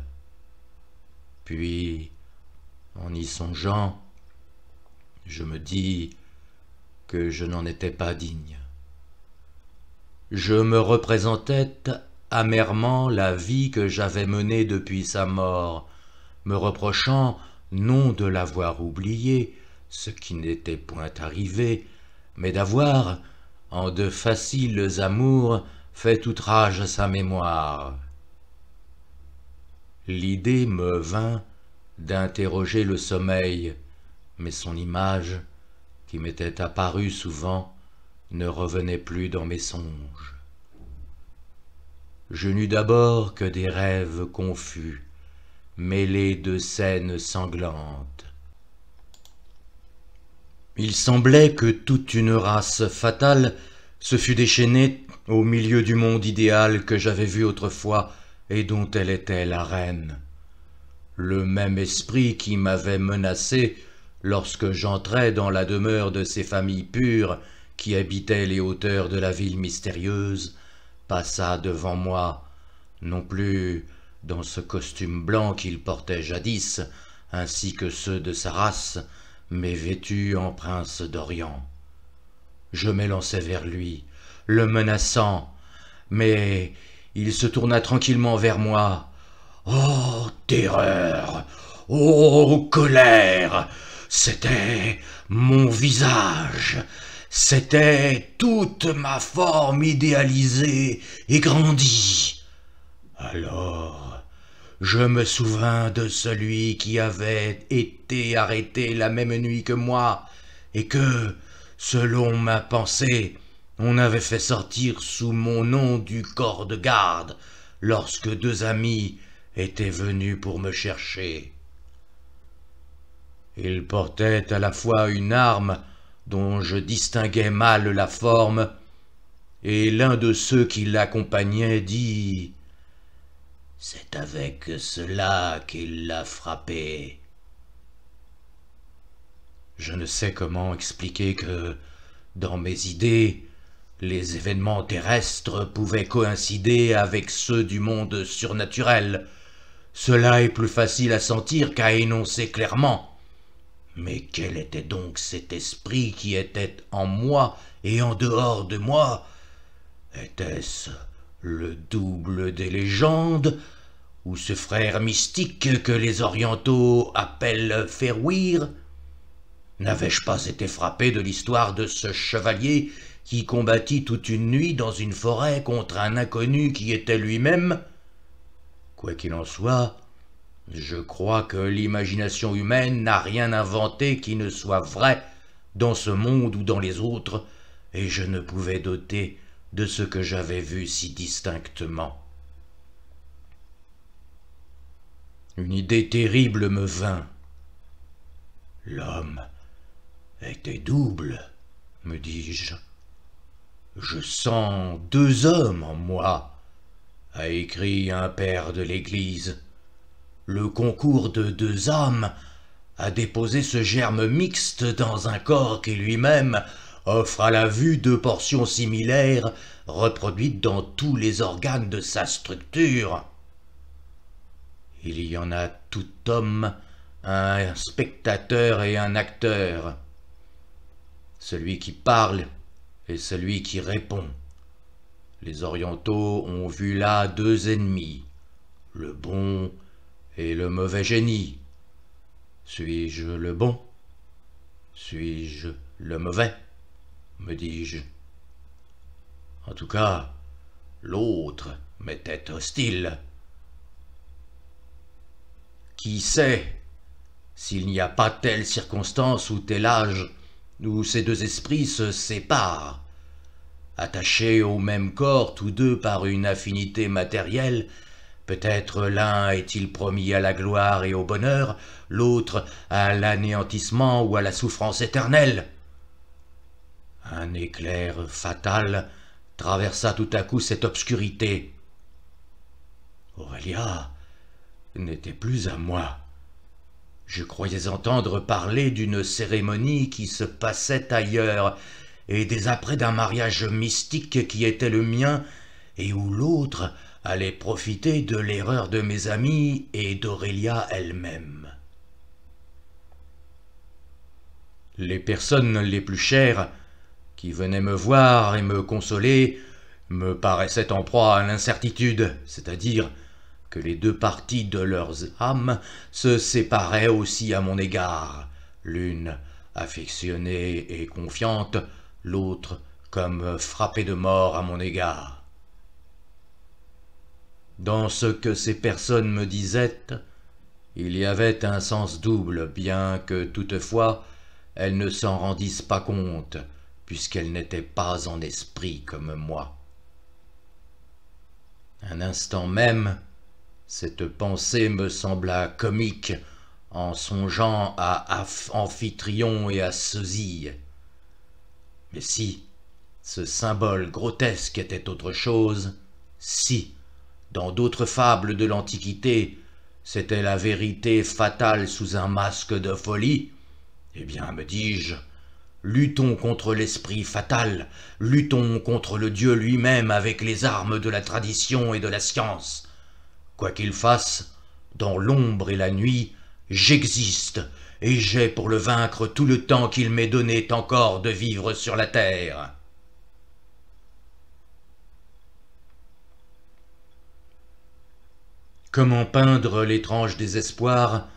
Puis, en y songeant, je me dis que je n'en étais pas digne. Je me représentais amèrement la vie que j'avais menée depuis sa mort, me reprochant non de l'avoir oubliée, ce qui n'était point arrivé, mais d'avoir, en de faciles amours, fait outrage à sa mémoire. L'idée me vint d'interroger le sommeil, mais son image, qui m'était apparue souvent, ne revenait plus dans mes songes. Je n'eus d'abord que des rêves confus, mêlés de scènes sanglantes. Il semblait que toute une race fatale se fût déchaînée au milieu du monde idéal que j'avais vu autrefois et dont elle était la reine. Le même esprit qui m'avait menacé lorsque j'entrais dans la demeure de ces familles pures qui habitaient les hauteurs de la ville mystérieuse, passa devant moi, non plus dans ce costume blanc qu'il portait jadis, ainsi que ceux de sa race, mais vêtu en prince d'Orient. Je m'élançai vers lui, le menaçant, mais il se tourna tranquillement vers moi. « Oh, terreur! Oh, colère! C'était mon visage! C'était toute ma forme idéalisée et grandie! » Alors, je me souvins de celui qui avait été arrêté la même nuit que moi, et que, selon ma pensée, on avait fait sortir sous mon nom du corps de garde, lorsque 2 amis étaient venus pour me chercher. Il portait à la fois une arme dont je distinguais mal la forme, et l'un de ceux qui l'accompagnaient dit « C'est avec cela qu'il l'a frappé. » Je ne sais comment expliquer que, dans mes idées, les événements terrestres pouvaient coïncider avec ceux du monde surnaturel. Cela est plus facile à sentir qu'à énoncer clairement. Mais quel était donc cet esprit qui était en moi et en dehors de moi? Était-ce le double des légendes, ou ce frère mystique que les orientaux appellent Fenrir? N'avais-je pas été frappé de l'histoire de ce chevalier qui combattit toute une nuit dans une forêt contre un inconnu qui était lui-même? Quoi qu'il en soit, je crois que l'imagination humaine n'a rien inventé qui ne soit vrai dans ce monde ou dans les autres, et je ne pouvais douter de ce que j'avais vu si distinctement. Une idée terrible me vint. L'homme était double, me dis-je. Je sens 2 hommes en moi, a écrit un père de l'Église. Le concours de 2 âmes a déposé ce germe mixte dans un corps qui lui-même offre à la vue 2 portions similaires reproduites dans tous les organes de sa structure. Il y en a tout homme un spectateur et un acteur, celui qui parle et celui qui répond. Les orientaux ont vu là 2 ennemis, le bon et le mauvais génie. Suis-je le bon? Suis-je le mauvais? Me dis-je. En tout cas, l'autre m'était hostile. Qui sait s'il n'y a pas telle circonstance ou tel âge où ces 2 esprits se séparent, attachés au même corps tous 2 par une affinité matérielle. Peut-être l'un est-il promis à la gloire et au bonheur, l'autre à l'anéantissement ou à la souffrance éternelle. Un éclair fatal traversa tout à coup cette obscurité. Aurélia n'était plus à moi. Je croyais entendre parler d'une cérémonie qui se passait ailleurs, et des apprêts d'un mariage mystique qui était le mien, et où l'autre allait profiter de l'erreur de mes amis et d'Aurélia elle-même. Les personnes les plus chères, qui venaient me voir et me consoler, me paraissaient en proie à l'incertitude, c'est-à-dire que les 2 parties de leurs âmes se séparaient aussi à mon égard, l'une affectionnée et confiante, l'autre comme frappée de mort à mon égard. Dans ce que ces personnes me disaient, il y avait un sens double, bien que toutefois elles ne s'en rendissent pas compte, puisqu'elles n'étaient pas en esprit comme moi. Un instant même, cette pensée me sembla comique en songeant à Amphitryon et à Cécile. Mais si ce symbole grotesque était autre chose, si, dans d'autres fables de l'Antiquité, c'était la vérité fatale sous un masque de folie, eh bien, me dis-je, luttons contre l'esprit fatal, luttons contre le Dieu lui-même avec les armes de la tradition et de la science. Quoi qu'il fasse, dans l'ombre et la nuit, j'existe, et j'ai pour le vaincre tout le temps qu'il m'est donné encore de vivre sur la terre. Comment peindre l'étrange désespoir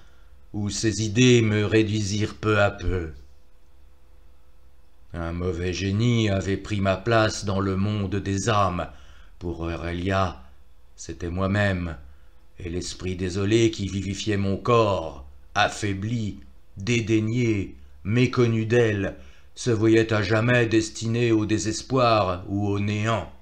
où ces idées me réduisirent peu à peu? Un mauvais génie avait pris ma place dans le monde des âmes. Pour Aurélia, c'était moi-même, et l'esprit désolé qui vivifiait mon corps, affaibli, dédaigné, méconnu d'elle, se voyait à jamais destiné au désespoir ou au néant.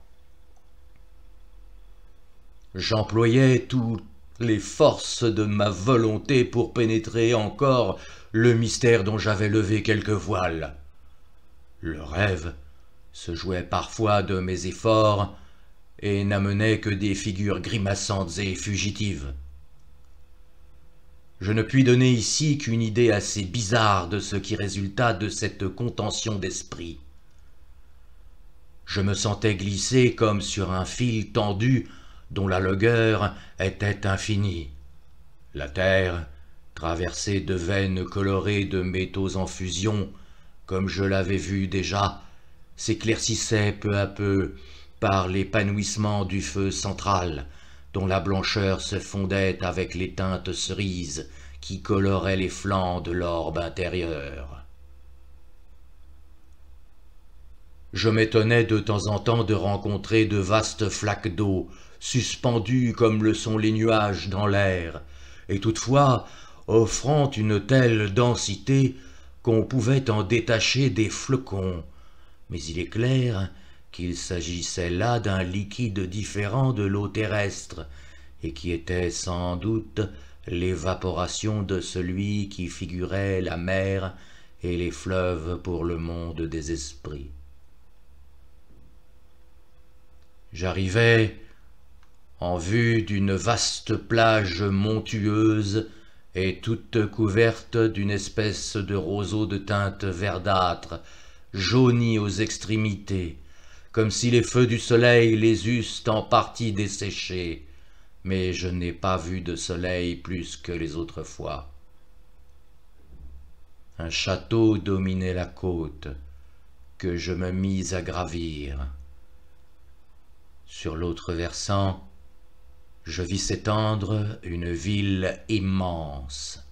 J'employais toutes les forces de ma volonté pour pénétrer encore le mystère dont j'avais levé quelques voiles. Le rêve se jouait parfois de mes efforts et n'amenait que des figures grimaçantes et fugitives. Je ne puis donner ici qu'une idée assez bizarre de ce qui résulta de cette contention d'esprit. Je me sentais glisser comme sur un fil tendu dont la longueur était infinie. La terre, traversée de veines colorées de métaux en fusion, comme je l'avais vu déjà, s'éclaircissait peu à peu par l'épanouissement du feu central, dont la blancheur se fondait avec les teintes cerises qui coloraient les flancs de l'orbe intérieur. Je m'étonnais de temps en temps de rencontrer de vastes flaques d'eau, suspendues comme le sont les nuages dans l'air, et toutefois offrant une telle densité qu'on pouvait en détacher des flocons, mais il est clair qu'il s'agissait là d'un liquide différent de l'eau terrestre, et qui était sans doute l'évaporation de celui qui figurait la mer et les fleuves pour le monde des esprits. J'arrivais en vue d'une vaste plage montueuse et toute couverte d'une espèce de roseau de teinte verdâtre, jauni aux extrémités, comme si les feux du soleil les eussent en partie desséchés, mais je n'ai pas vu de soleil plus que les autres fois. Un château dominait la côte, que je me mis à gravir. Sur l'autre versant, je vis s'étendre une ville immense.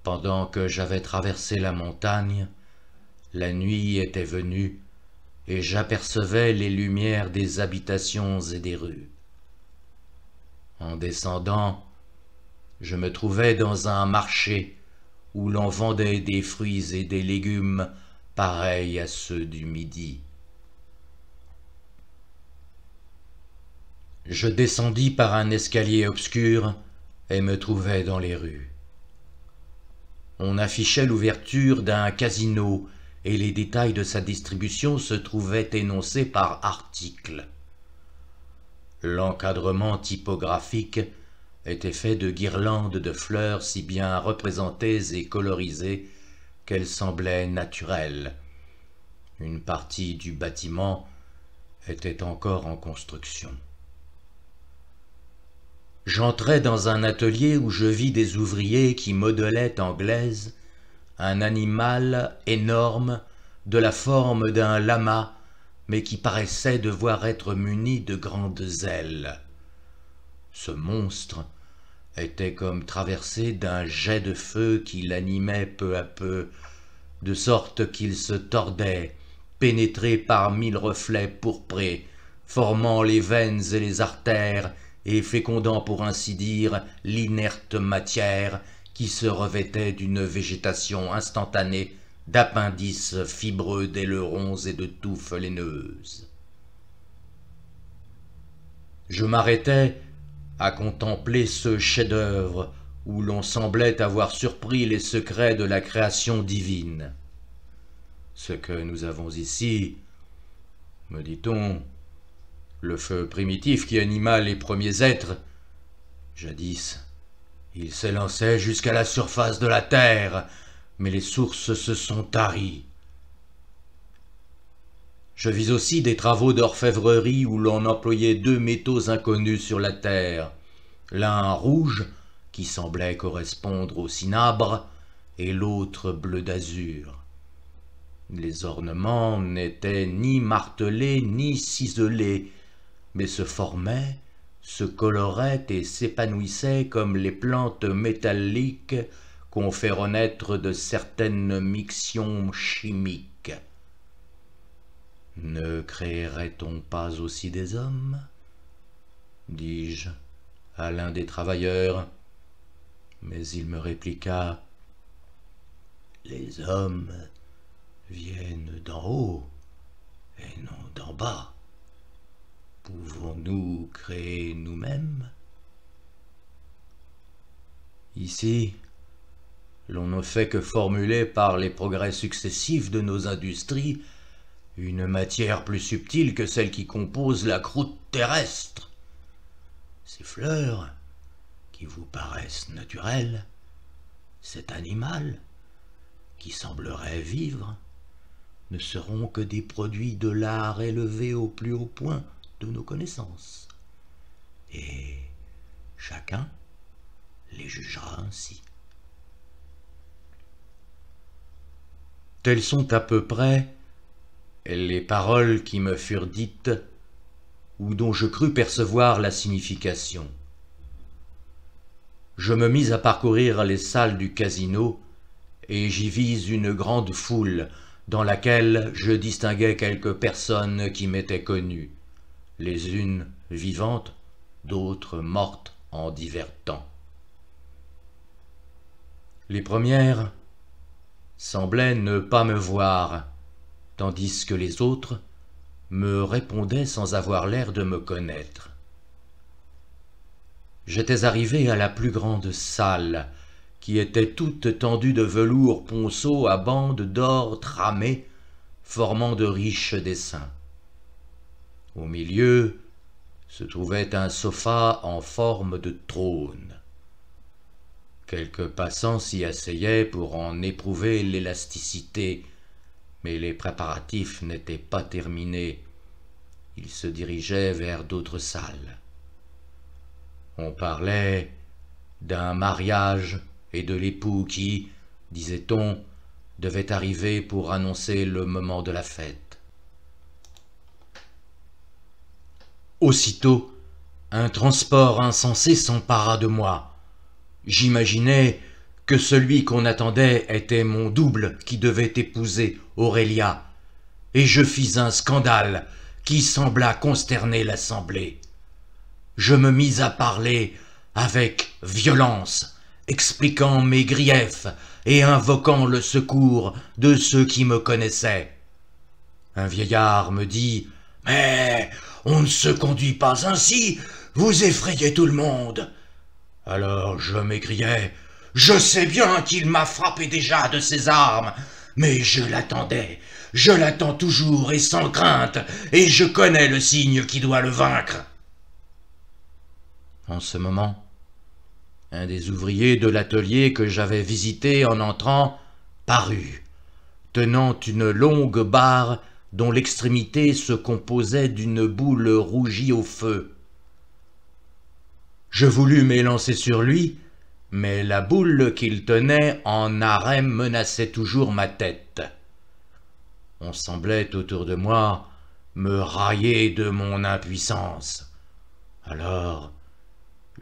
Pendant que j'avais traversé la montagne, la nuit était venue et j'apercevais les lumières des habitations et des rues. En descendant, je me trouvais dans un marché où l'on vendait des fruits et des légumes pareils à ceux du midi. Je descendis par un escalier obscur et me trouvai dans les rues. On affichait l'ouverture d'un casino et les détails de sa distribution se trouvaient énoncés par article. L'encadrement typographique était fait de guirlandes de fleurs si bien représentées et colorisées qu'elles semblaient naturelles. Une partie du bâtiment était encore en construction. J'entrai dans un atelier où je vis des ouvriers qui modelaient en glaise un animal énorme de la forme d'un lama, mais qui paraissait devoir être muni de grandes ailes. Ce monstre était comme traversé d'un jet de feu qui l'animait peu à peu, de sorte qu'il se tordait, pénétré par 1000 reflets pourprés, formant les veines et les artères, et fécondant pour ainsi dire l'inerte matière qui se revêtait d'une végétation instantanée d'appendices fibreux d'ailerons et de touffes laineuses. Je m'arrêtai à contempler ce chef-d'œuvre où l'on semblait avoir surpris les secrets de la création divine. Ce que nous avons ici, me dit-on, le feu primitif qui anima les premiers êtres. Jadis, il s'élançait jusqu'à la surface de la terre, mais les sources se sont taries. Je vis aussi des travaux d'orfèvrerie où l'on employait 2 métaux inconnus sur la terre, l'un rouge, qui semblait correspondre au cinabre, et l'autre bleu d'azur. Les ornements n'étaient ni martelés ni ciselés, mais se formaient, se coloraient et s'épanouissaient comme les plantes métalliques qu'on fait renaître de certaines mixtions chimiques. Ne créerait-on pas aussi des hommes? Dis-je à l'un des travailleurs, mais il me répliqua: les hommes viennent d'en haut et non d'en bas. Pouvons-nous créer nous-mêmes? Ici, l'on ne fait que formuler par les progrès successifs de nos industries une matière plus subtile que celle qui compose la croûte terrestre. Ces fleurs, qui vous paraissent naturelles, cet animal, qui semblerait vivre, ne seront que des produits de l'art élevé au plus haut point de nos connaissances. Et chacun les jugera ainsi. Telles sont à peu près les paroles qui me furent dites ou dont je crus percevoir la signification. Je me mis à parcourir les salles du casino et j'y vis une grande foule dans laquelle je distinguais quelques personnes qui m'étaient connues, les unes vivantes, d'autres mortes en divers temps. Les premières semblaient ne pas me voir, tandis que les autres me répondaient sans avoir l'air de me connaître. J'étais arrivé à la plus grande salle, qui était toute tendue de velours ponceau à bandes d'or tramées, formant de riches dessins. Au milieu se trouvait un sofa en forme de trône. Quelques passants s'y asseyaient pour en éprouver l'élasticité, mais les préparatifs n'étaient pas terminés. Ils se dirigeaient vers d'autres salles. On parlait d'un mariage et de l'époux qui, disait-on, devait arriver pour annoncer le moment de la fête. Aussitôt, un transport insensé s'empara de moi. J'imaginai que celui qu'on attendait était mon double qui devait épouser Aurélia, et je fis un scandale qui sembla consterner l'assemblée. Je me mis à parler avec violence, expliquant mes griefs et invoquant le secours de ceux qui me connaissaient. Un vieillard me dit « Mais on ne se conduit pas ainsi, vous effrayez tout le monde !» Alors je m'écriai « Je sais bien qu'il m'a frappé déjà de ses armes, mais je l'attendais, je l'attends toujours et sans crainte, et je connais le signe qui doit le vaincre. » En ce moment, un des ouvriers de l'atelier que j'avais visité en entrant parut, tenant une longue barre dont l'extrémité se composait d'une boule rougie au feu. Je voulus m'élancer sur lui, mais la boule qu'il tenait en arrêt menaçait toujours ma tête. On semblait autour de moi me railler de mon impuissance. Alors,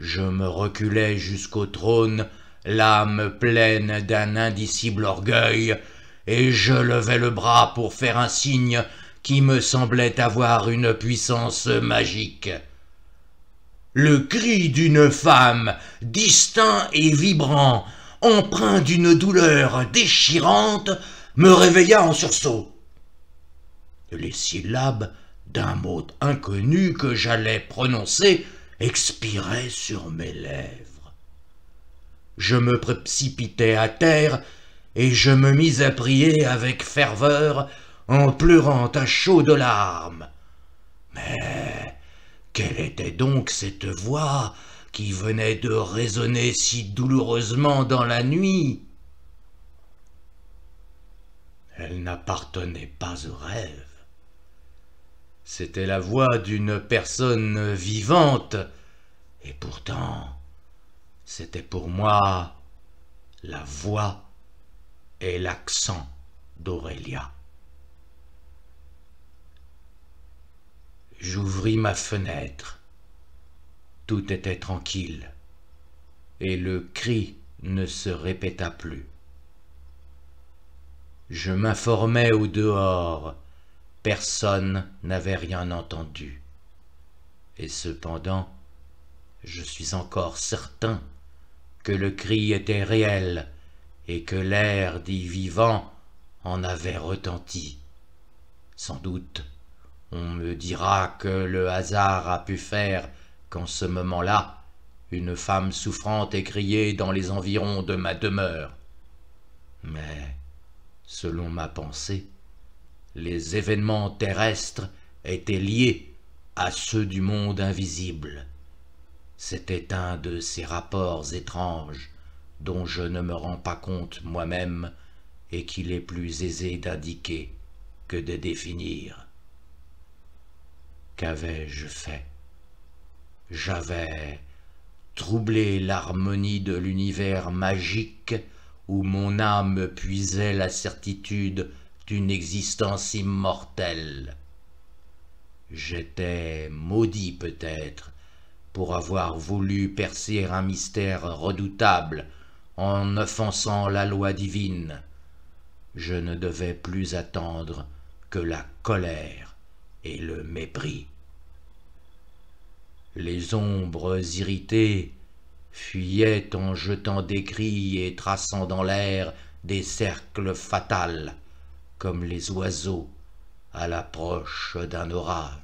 je me reculai jusqu'au trône, l'âme pleine d'un indicible orgueil, et je levai le bras pour faire un signe qui me semblait avoir une puissance magique. Le cri d'une femme, distinct et vibrant, empreint d'une douleur déchirante, me réveilla en sursaut. Les syllabes d'un mot inconnu que j'allais prononcer expiraient sur mes lèvres. Je me précipitai à terre et je me mis à prier avec ferveur en pleurant à chaudes larmes. Mais quelle était donc cette voix qui venait de résonner si douloureusement dans la nuit? Elle n'appartenait pas au rêve. C'était la voix d'une personne vivante, et pourtant C'était pour moi la voix et l'accent d'Aurélia. J'ouvris ma fenêtre. Tout était tranquille, et le cri ne se répéta plus. Je m'informais au dehors, personne n'avait rien entendu. Et cependant, je suis encore certain que le cri était réel et que l'air dit vivant en avait retenti. Sans doute, on me dira que le hasard a pu faire qu'en ce moment-là, une femme souffrante ait crié dans les environs de ma demeure. Mais, selon ma pensée, les événements terrestres étaient liés à ceux du monde invisible. C'était un de ces rapports étranges dont je ne me rends pas compte moi-même et qu'il est plus aisé d'indiquer que de définir. Qu'avais-je fait? J'avais troublé l'harmonie de l'univers magique où mon âme puisait la certitude d'une existence immortelle. J'étais maudit peut-être pour avoir voulu percer un mystère redoutable en offensant la loi divine. Je ne devais plus attendre que la colère et le mépris. Les ombres irritées fuyaient en jetant des cris et traçant dans l'air des cercles fatals, comme les oiseaux à l'approche d'un orage.